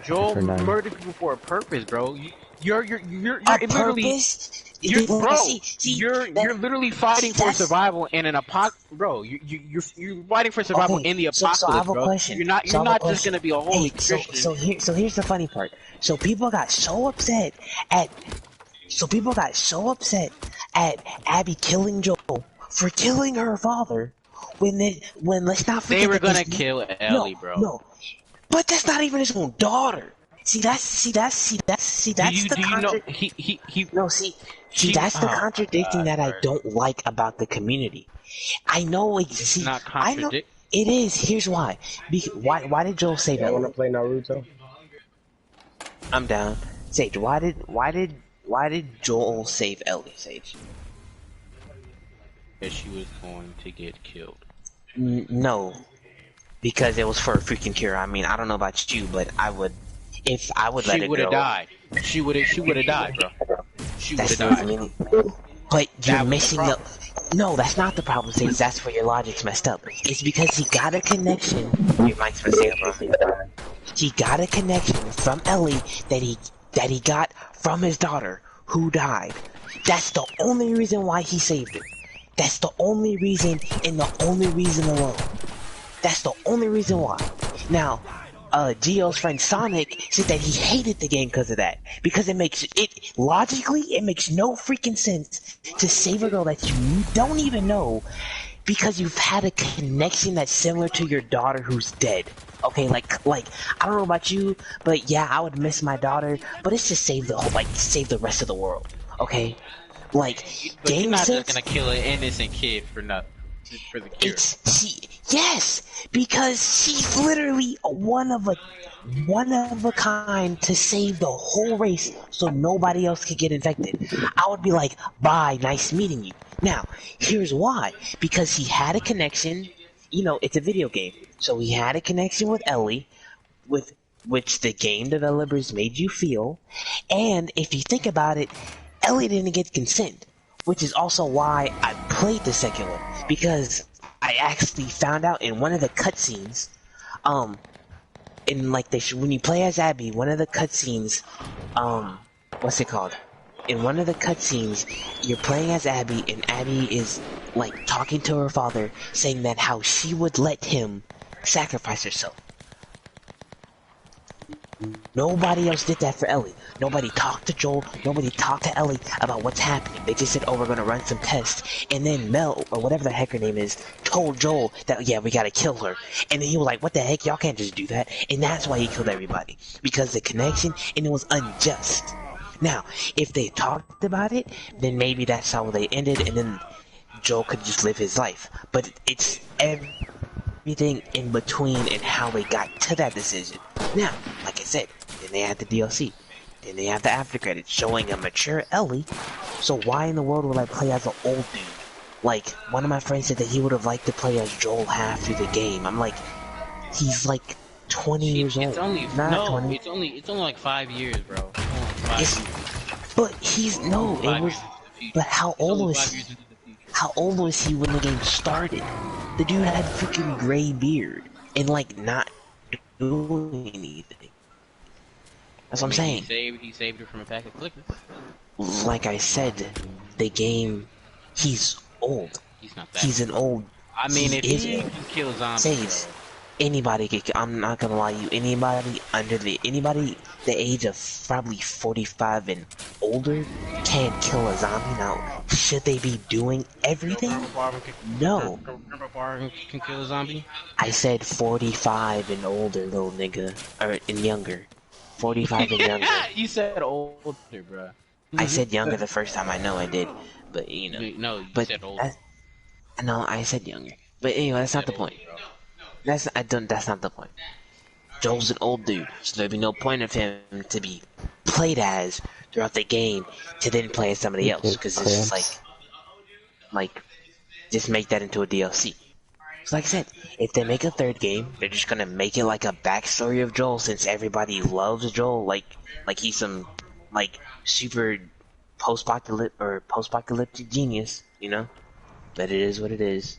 Joel For none. murdered people for a purpose, bro. You're A literally. purpose? Bro, See, you're that- literally fighting for that's- survival in an apocalypse, bro. You're fighting for survival Okay, in the so apocalypse, I have a bro. question. You're not So I have a just question. gonna be a holy Hey, Christian. so here's the funny part. So people got so upset at Abby killing Joel for killing her father when let's not forget They were that gonna this- kill Ellie, bro. No, but that's not even his own daughter. That's Do the you know contra- he No, see, that's the oh my contradicting God, that I bro. don't like about the community. I know, like, see, not I know contradict. it is. Here's why. Why did Joel save Y'all Ellie? wanna play Naruto? I'm down. Sage, why did Joel save Ellie, Sage? That she was going to get killed. No, because it was for a freaking cure. I mean, I don't know about you, but I would let She it would go. have died. She would have died, bro. She would That's have not died. meaning. But you're That was the missing the. No, that's not the problem, Sage. That's where your logic's messed up. It's because he got a connection. Your mic's messing up on me. He got a connection from Ellie that he got from his daughter who died. That's the only reason why he saved her. That's the only reason and the only reason alone. That's the only reason why. Now, Gio's friend Sonic said that he hated the game because of that. Because it makes no freaking sense to save a girl that you don't even know because you've had a connection that's similar to your daughter who's dead. Okay, like I don't know about you, but yeah, I would miss my daughter, but it's just save the rest of the world. Okay? Like, But you're game not sense, just gonna kill an innocent kid for nothing. Just for the cure. yes, because she's literally one of a kind to save the whole race so nobody else could get infected. I would be like, bye, nice meeting you. Now, here's why. Because he had a connection, it's a video game. So he had a connection with Ellie, with which the game developers made you feel, and if you think about it, Ellie didn't get consent, which is also why I played the second one, because I actually found out in one of the cutscenes, when you play as Abby, one of the cutscenes, what's it called? In one of the cutscenes, you're playing as Abby, and Abby is, like, talking to her father, saying that how she would let him sacrifice herself. Nobody else did that for Ellie. Nobody talked to Joel. Nobody talked to Ellie about what's happening. They just said, oh, we're gonna run some tests. And then Mel, or whatever the heck her name is, told Joel that, yeah, we gotta kill her. And then he was like, what the heck? Y'all can't just do that. And that's why he killed everybody. Because the connection, and it was unjust. Now, if they talked about it, then maybe that's how they ended, and then Joel could just live his life. But it's everything in between and how they got to that decision. Now, like I said, then they had the DLC. Then they have the after credits showing a mature Ellie. So why in the world would I play as an old dude? Like, one of my friends said that he would have liked to play as Joel half through the game. I'm like, he's like 20 years old. It's only Not 20. It's only like 5 years, bro. It's only like 5 It's- years. But he's no. It 5 was. years into the future. But how It's old only was 5 he? years into the future. How old was he when the game started? The dude had freaking gray beard and like not doing anything. That's what I'm saying. He saved her from a pack of clickers. Like I said, the game. He's old. He's not that. He's an old. I mean, he if is he old. can kill zombies, Saves. Anybody could. I'm not gonna lie to you. Anybody the age of probably 45 and older can kill a zombie. Now, should they be doing everything? No. Borderlands can kill a zombie. I said 45 and older, little nigga, and younger. 45 and younger. You said older, bro. I said younger the first time. I know I did, but you know. No, you But said older. no, I said younger. But anyway, that's not the point. That's not the point. Joel's an old dude, so there'd be no point of him to be played as throughout the game to then play as somebody else, because it's just like just make that into a DLC. So like I said, if they make a third game, they're just gonna make it like a backstory of Joel, since everybody loves Joel, like he's some like super post-apocalyptic genius, you know. But it is what it is.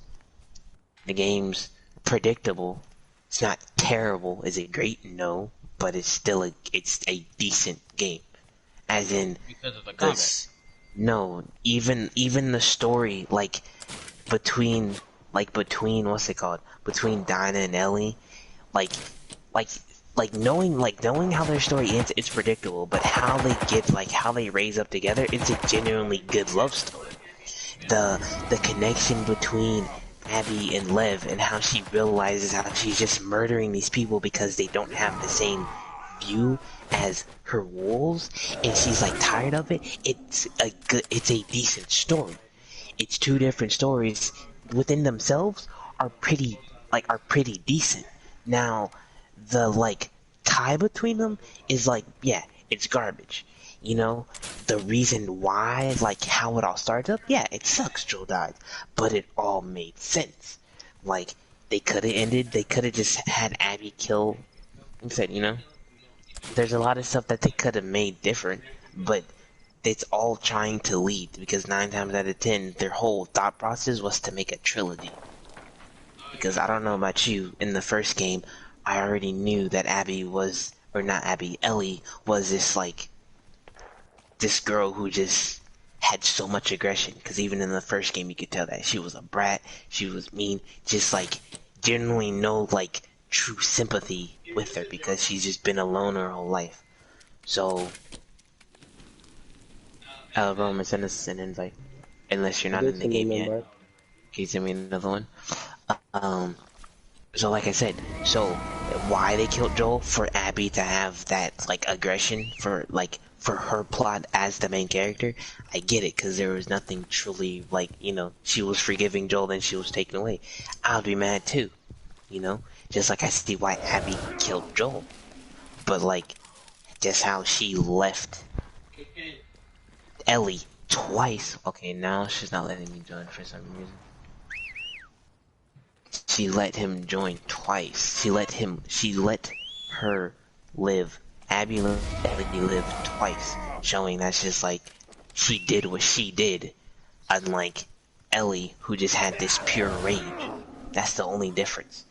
The game's predictable. It's not terrible. Is it great? No, but it's still a decent game. As in, Because of the combat. no, even the story, like between what's it called? Between Dinah and Ellie, like knowing how their story ends, it's predictable. But how they raise up together, it's a genuinely good love story. The connection between Abby and Lev, and how she realizes how she's just murdering these people because they don't have the same view as her wolves, and she's like tired of it. It's a decent story. It's two different stories within themselves are pretty decent. Now, the like tie between them is like, yeah, it's garbage. You know, the reason why, like how it all started up, yeah, it sucks Joel died, but it all made sense. Like, they could have just had Abby kill, instead, you know? There's a lot of stuff that they could have made different, but it's all trying to lead, because 9 times out of 10, their whole thought process was to make a trilogy. Because I don't know about you, in the first game, I already knew that Ellie was this girl who just had so much aggression, because even in the first game you could tell that she was a brat, she was mean, just like generally no like true sympathy with her, because she's just been alone her whole life. So Roman, send us an invite, unless you're not in the game yet. Can you send me another one? So like I said, so why they killed Joel, for Abby to have that like aggression, for her plot as the main character, I get it, because there was nothing truly, like, you know, she was forgiving Joel, then she was taken away. I would be mad too, you know, just like I see why Abby killed Joel, but like, just how she left Ellie twice. Okay, now she's not letting me join for some reason. She let him join twice. She let her live. Abby let Ellie live twice, showing that's just like, she did what she did, unlike Ellie, who just had this pure rage. That's the only difference.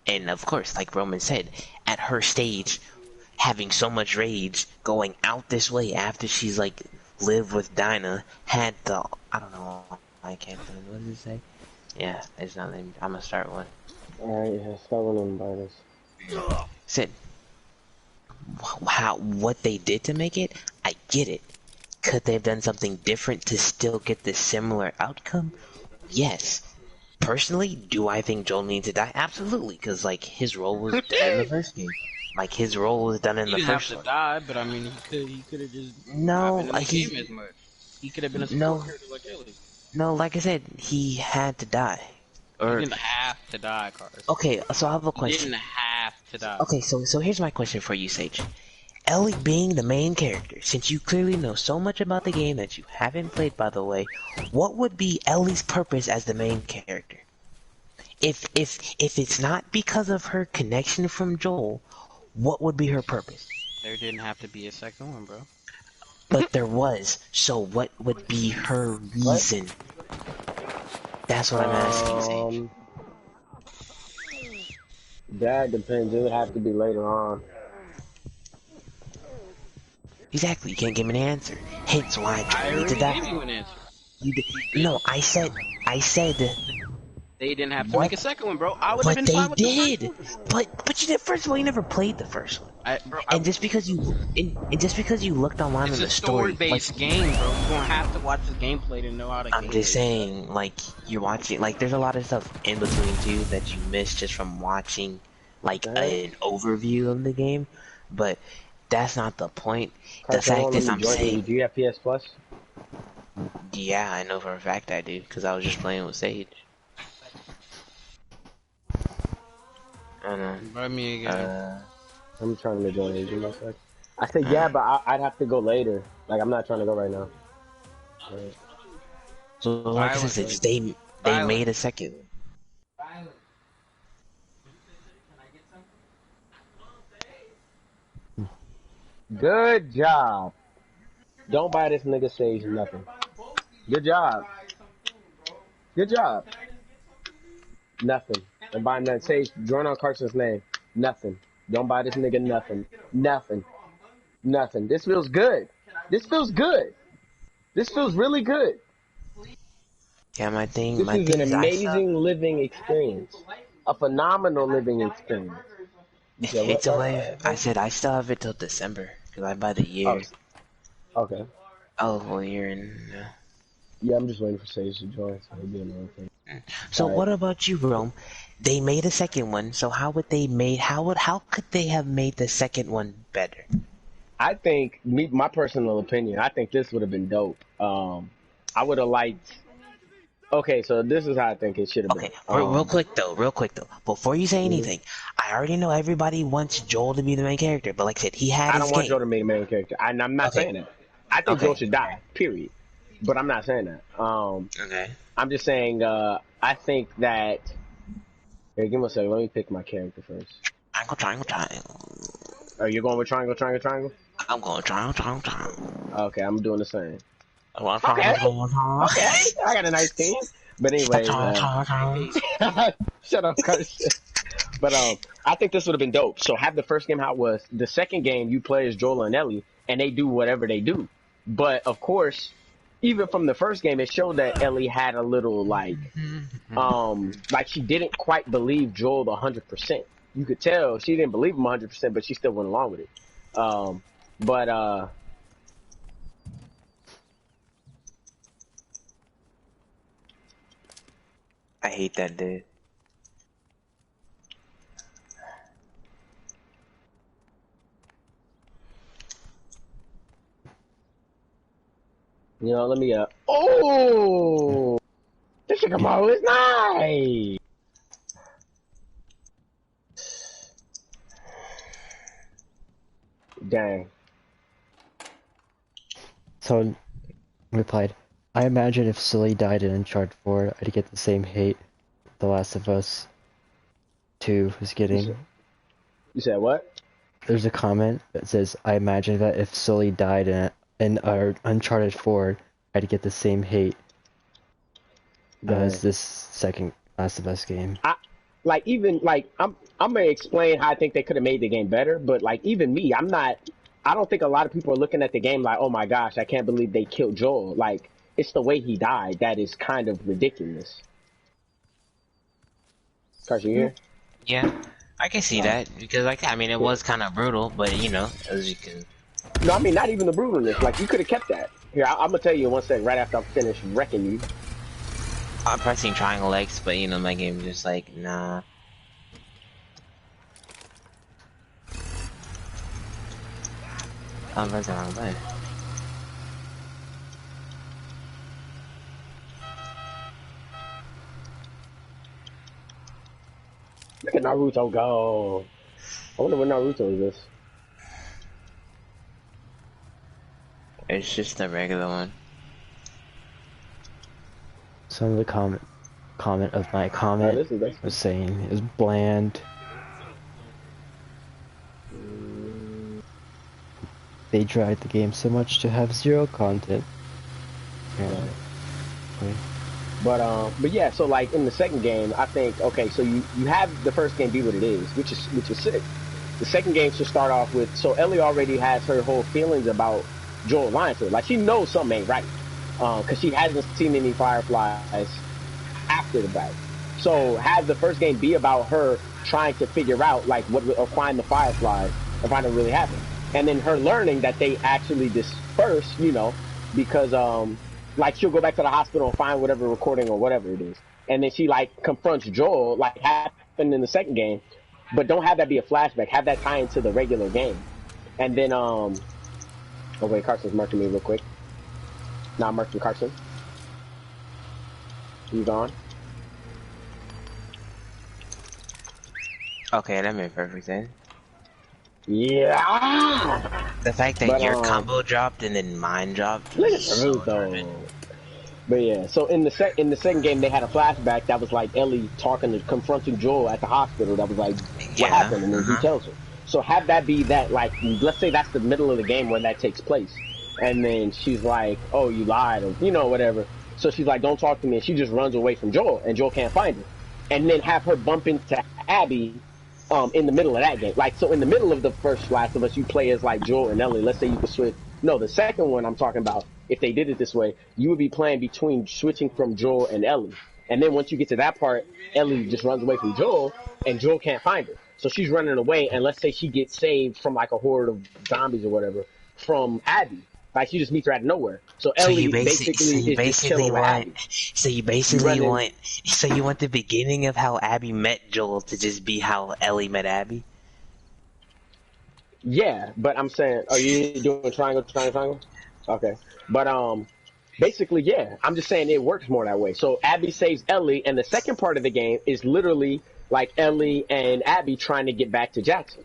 And of course, like Roman said, at her stage, having so much rage, going out this way after she's like lived with Dinah, had the, I don't know, I can't think, what does it say? Yeah, it's not named. I'm gonna start one. Alright, yeah, start one and invite us. Said, what they did to make it, I get it. Could they have done something different to still get the similar outcome? Yes. Personally, do I think Joel needs to die? Absolutely, because like his role was done in the first game. Like his role was done in the first one. He didn't have to die, but I mean, he could have just no, like he could have been a support character like Ellie. No, like I said, he had to die. Or he didn't have to die, Carlos. Okay, so I have a question. He didn't have to die. Okay, so here's my question for you, Sage. Ellie being the main character, since you clearly know so much about the game that you haven't played, by the way, what would be Ellie's purpose as the main character? If it's not because of her connection from Joel, what would be her purpose? There didn't have to be a second one, bro. But there was. So what would be her reason? That's what I'm asking, Sage. That depends. It would have to be later on. Exactly. You can't give me an answer. Hence why I need to die. Gave you an answer. You did. No, I said. They didn't have to make a second one, bro. I would have been But fine with they the did. But you did. First of all, you never played the first one. And just because you looked online on the story, story-based game, bro. You don't have to watch the gameplay to know how to. I'm just saying, like, you're watching, like, there's a lot of stuff in between too that you miss just from watching, like, an overview of the game. But that's not the point. The Carson, fact let is, me I'm join you. saying, Do you have PS Plus? yeah, I know for a fact I do, because I was just playing with Sage. I know. Buy me again. I'm trying to join you. Give me a sec. I said yeah, Uh, but I'd have to go later. Like I'm not trying to go right now. Right. so like I Violent. said, they made a second. Good job. Don't buy this nigga Sage nothing. Good job. Good job. Nothing. Don't buy nothing. Sage, join on Carson's name. Nothing. Don't buy this nigga nothing. Nothing. Nothing. This feels good. This feels good. This feels really good. Yeah, my This is thing an is, amazing living experience. A phenomenal living experience. You said what, it's a Carson? way. I said I still have it till December, because I buy the Oh, year. okay. Oh, whole year and. Yeah, I'm just waiting for Sage to join, so it'll be another thing. So Alright. what about you, Rome? They made a second one, so how could they have made the second one better? I think, my personal opinion, I think this would have been dope. I would have liked. Okay, so this is how I think it should have been. Okay, real quick though, before you say anything, I already know everybody wants Joel to be the main character, but like I said, he had I his don't want game. Joe to be the main character. I'm not Okay. saying that. I think Okay. Joe should die, period. But I'm not saying that. Okay. I'm just saying, I think that. Here, give me a second. Let me pick my character first. Triangle. Are you going with triangle, triangle, triangle? I'm going triangle. Okay, I'm doing the same. Okay. Okay, I got a nice team. But anyway, shut up, Carson. But I think this would have been dope. So have the first game how it was. The second game you play as Joel and Ellie, and they do whatever they do. But of course, even from the first game, it showed that Ellie had a little like she didn't quite believe Joel 100%. You could tell she didn't believe him 100%, but she still went along with it. But I hate that dude. you know, let me oh, this Shikamaru is nice. Dang. So, replied, I imagine if Sully died in Uncharted 4, I'd get the same hate The Last of Us 2 was getting. You said what? There's a comment that says, I imagine that if Sully died in Uncharted 4, I'd get the same hate as this second Last of Us game. I'm gonna explain how I think they could have made the game better, but like even me, I don't think a lot of people are looking at the game like, oh my gosh, I can't believe they killed Joel. Like, it's the way he died that is kind of ridiculous. Cause you here? Yeah, I can see that because it was kind of brutal, but as you can. No, I mean not even the brutalness. Like you could have kept that. Here, I'm gonna tell you in 1 second, right after I finish wrecking you. I'm pressing triangle X, but my game is just like, nah. I'm pressing the wrong button. Look at Naruto go. I wonder what Naruto is this. It's just the regular one. Some of the comment of my comment was saying it was bland. They dragged the game so much to have zero content. Yeah. Okay. But yeah, so like in the second game, I think okay, so you have the first game be what it is, which is sick. The second game should start off with so Ellie already has her whole feelings about Joel lying to her. Like she knows something ain't right, because she hasn't seen any fireflies after the battle. So have the first game be about her trying to figure out like or find the fireflies and find what really happened, and then her learning that they actually disperse, because like she'll go back to the hospital and find whatever recording or whatever it is, and then she like confronts Joel like happened in the second game, but don't have that be a flashback. Have that tie into the regular game, And then oh wait, Carson's marking me real quick. Now I'm marking Carson. You gone? Okay, that made perfect sense. Yeah. The fact that But, your combo dropped and then mine dropped look was at so those though. German. But yeah, so in the second game they had a flashback that was like Ellie talking to confronting Joel at the hospital. That was like what Yeah. happened, and then he tells her. So have that be that, like, let's say that's the middle of the game where that takes place, and then she's like, "Oh, you lied," or you know whatever. So she's like, "Don't talk to me," and she just runs away from Joel, and Joel can't find her. And then have her bump into Abby, in the middle of that game. Like, so in the middle of the first Last of Us, you play as like Joel and Ellie. Let's say you could switch. No, the second one I'm talking about. If they did it this way, you would be playing between switching from Joel and Ellie. And then once you get to that part, Ellie just runs away from Joel, and Joel can't find her. So she's running away, and let's say she gets saved from like a horde of zombies or whatever from Abby. Like, she just meets her out of nowhere. So Ellie basically is just chilling with Abby. So you basically want, so you want the beginning of how Abby met Joel to just be how Ellie met Abby? Yeah, but I'm saying, are you doing triangle? Okay. But, basically, yeah, I'm just saying it works more that way. So Abby saves Ellie, and the second part of the game is literally like Ellie and Abby trying to get back to Jackson.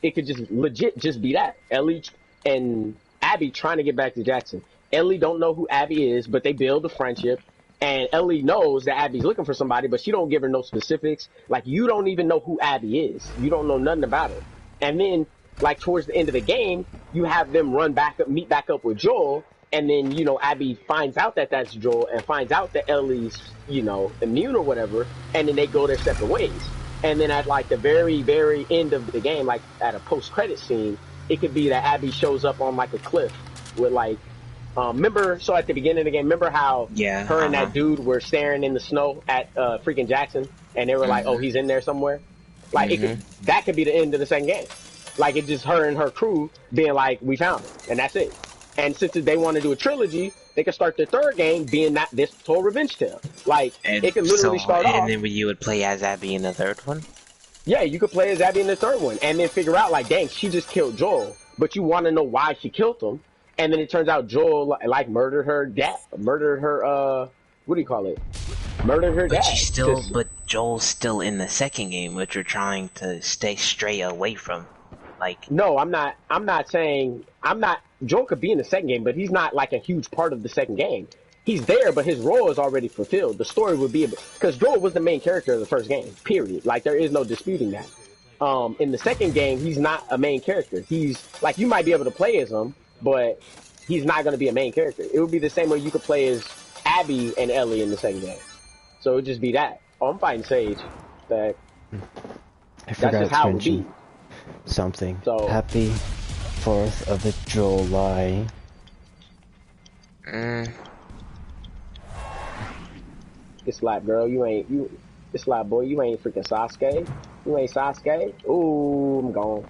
It could just legit just be that. Ellie and Abby trying to get back to Jackson. Ellie don't know who Abby is, but they build a friendship, and Ellie knows that Abby's looking for somebody, but she don't give her no specifics. Like, you don't even know who Abby is. You don't know nothing about her. And then, like, towards the end of the game, you have them meet back up with Joel, and then, you know, Abby finds out that that's Joel and finds out that Ellie's, you know, immune or whatever, and then they go their separate ways. And then at, like, the very, very end of the game, like, at a post-credit scene, it could be that Abby shows up on, like, a cliff with, like, remember, so at the beginning of the game, remember how her and that dude were staring in the snow at freaking Jackson, and they were like, oh, he's in there somewhere? Like, that could be the end of the second game. Like, it's just her and her crew being like, we found him, and that's it. And since they want to do a trilogy, they could start their third game being this whole revenge tale. Like, it could literally start off. And then you would play as Abby in the third one? Yeah, you could play as Abby in the third one, and then figure out, like, dang, she just killed Joel, but you want to know why she killed him. And then it turns out Joel, like, murdered her dad, what do you call it? Murdered her dad. But Joel's still in the second game, which you're trying to stray away from. Like, no, I'm not saying, Joel could be in the second game, but he's not, like, a huge part of the second game. He's there, but his role is already fulfilled. The story would be, because Joel was the main character of the first game, period. Like, there is no disputing that. In the second game, he's not a main character. He's, like, you might be able to play as him, but he's not going to be a main character. It would be the same way you could play as Abby and Ellie in the second game. So it would just be that. Oh, I'm fighting Sage. I forgot to mention something. So, happy 4th of the July. It's like, girl, it's like, boy, you ain't freaking Sasuke. You ain't Sasuke. Ooh, I'm gone.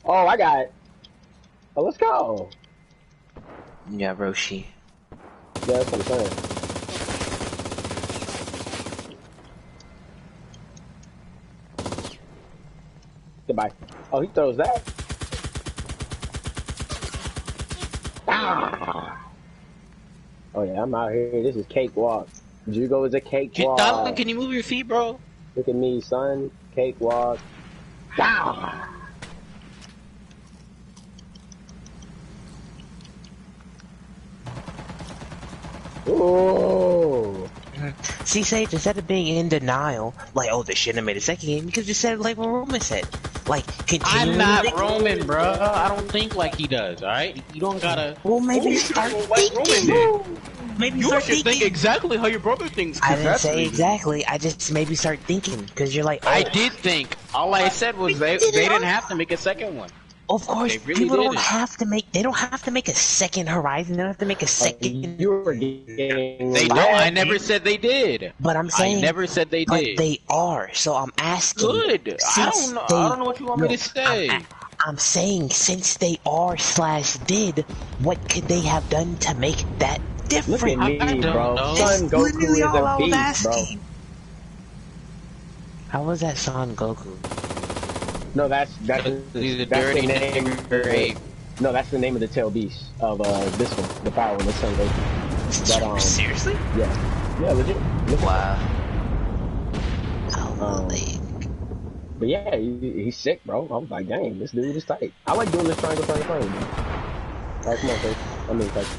Oh, I got it. Oh, let's go. yeah, Roshi. Yeah, that's what I'm saying. Goodbye. Oh, he throws that. Ah. Oh yeah, I'm out here. This is cakewalk. Jugo is a cakewalk. Donovan, can you move your feet, bro? Look at me, son. Cakewalk. Ah. Ooh. See, Sage, instead of being in denial, like, oh, they shouldn't have made a second game, you could just said like what Roman said. Like, continue. I'm not Roman, bro. I don't think like he does, alright? You don't gotta... Well, maybe start thinking. Maybe You start should thinking. think exactly how your brother thinks. I didn't say exactly. I just maybe start thinking, because you're like, oh, I did think. All I said was they didn't have to make a second one. of course, really people don't didn't. have to make. They don't have to make a second Horizon. They don't have to make a second. You were getting. They don't. I never said they did. But I'm saying I never said they but did. they are. So I'm asking. Good. I don't know. I don't know what you want me to say. I'm saying since they are / did, what could they have done to make that different? Look at me, I don't bro. know. Son That's Goku literally is all a I was beast, bro. asking. How was that Son Goku? No, that's He's a that's the dirty name. nigger ape. No, that's the name of the tail beast of this one, the power one, the Sun Goku. But Seriously? yeah, legit. Listen. Wow. But yeah, he's sick, bro. I was like, dang, this dude is tight. I like doing this triangle. Alright, come on, Chris.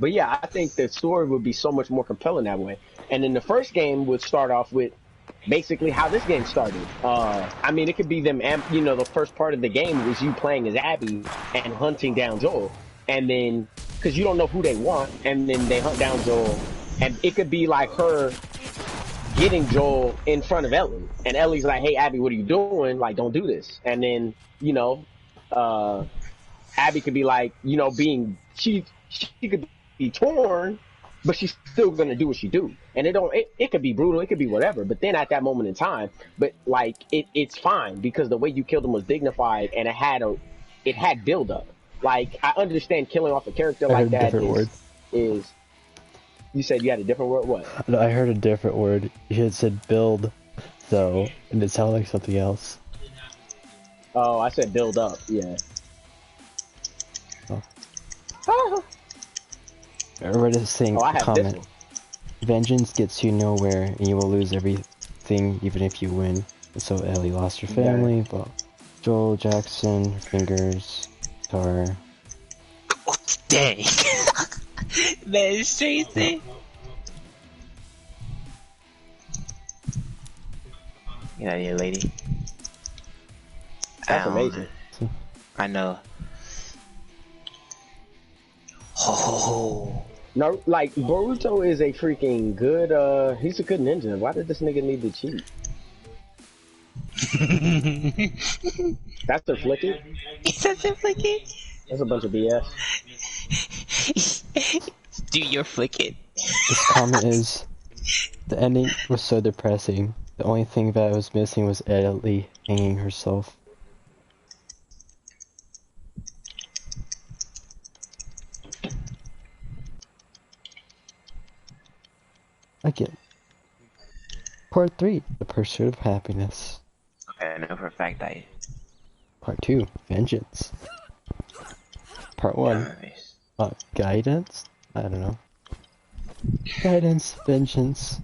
But yeah, I think the story would be so much more compelling that way. And then the first game would start off with basically how this game started. I mean, it could be them, the first part of the game was you playing as Abby and hunting down Joel. And then, because you don't know who they want, and then they hunt down Joel. And it could be like her getting Joel in front of Ellie. And Ellie's like, hey, Abby, what are you doing? Like, don't do this. And then, Abby could be like, she could be torn, but she's still gonna do what she do. And it could be brutal, it could be whatever. But then at that moment in time, it's fine because the way you killed him was dignified and it had build up. Like, I understand killing off a character like that is. You said you had a different word? What? No, I heard a different word. You had said build, though, and it sounded like something else. Oh, I said build up, yeah. Oh. Everybody's saying comment. Vengeance gets you nowhere, and you will lose everything, even if you win. And so Ellie lost her family, but Joel, Jackson, fingers, guitar. Oh, dang. That is crazy. Get out of here, lady. That's amazing. I know. Oh. No, like, Boruto is a freaking good, he's a good ninja. Why did this nigga need to cheat? That's the flicking? Is that the flicking? That's a bunch of BS. Do your flicking. This comment is, the ending was so depressing. The only thing that was missing was Ellie hanging herself. Again. Part 3, The Pursuit of Happiness. Okay, I know for a fact Part 2, Vengeance. Part 1, Guidance? I don't know. Guidance, Vengeance,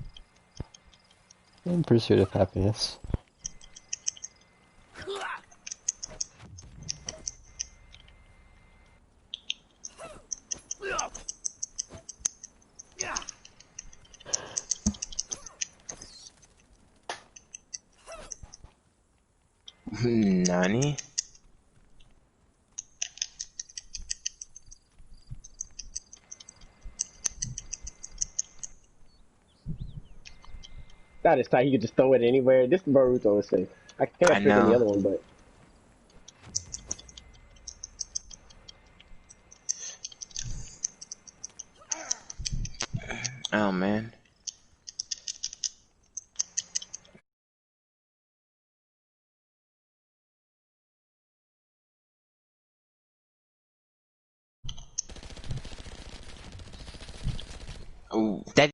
and Pursuit of Happiness. Nani? That is tight. You could just throw it anywhere. This Boruto is safe. I can't pick the other one, but. Oh man. Oh, that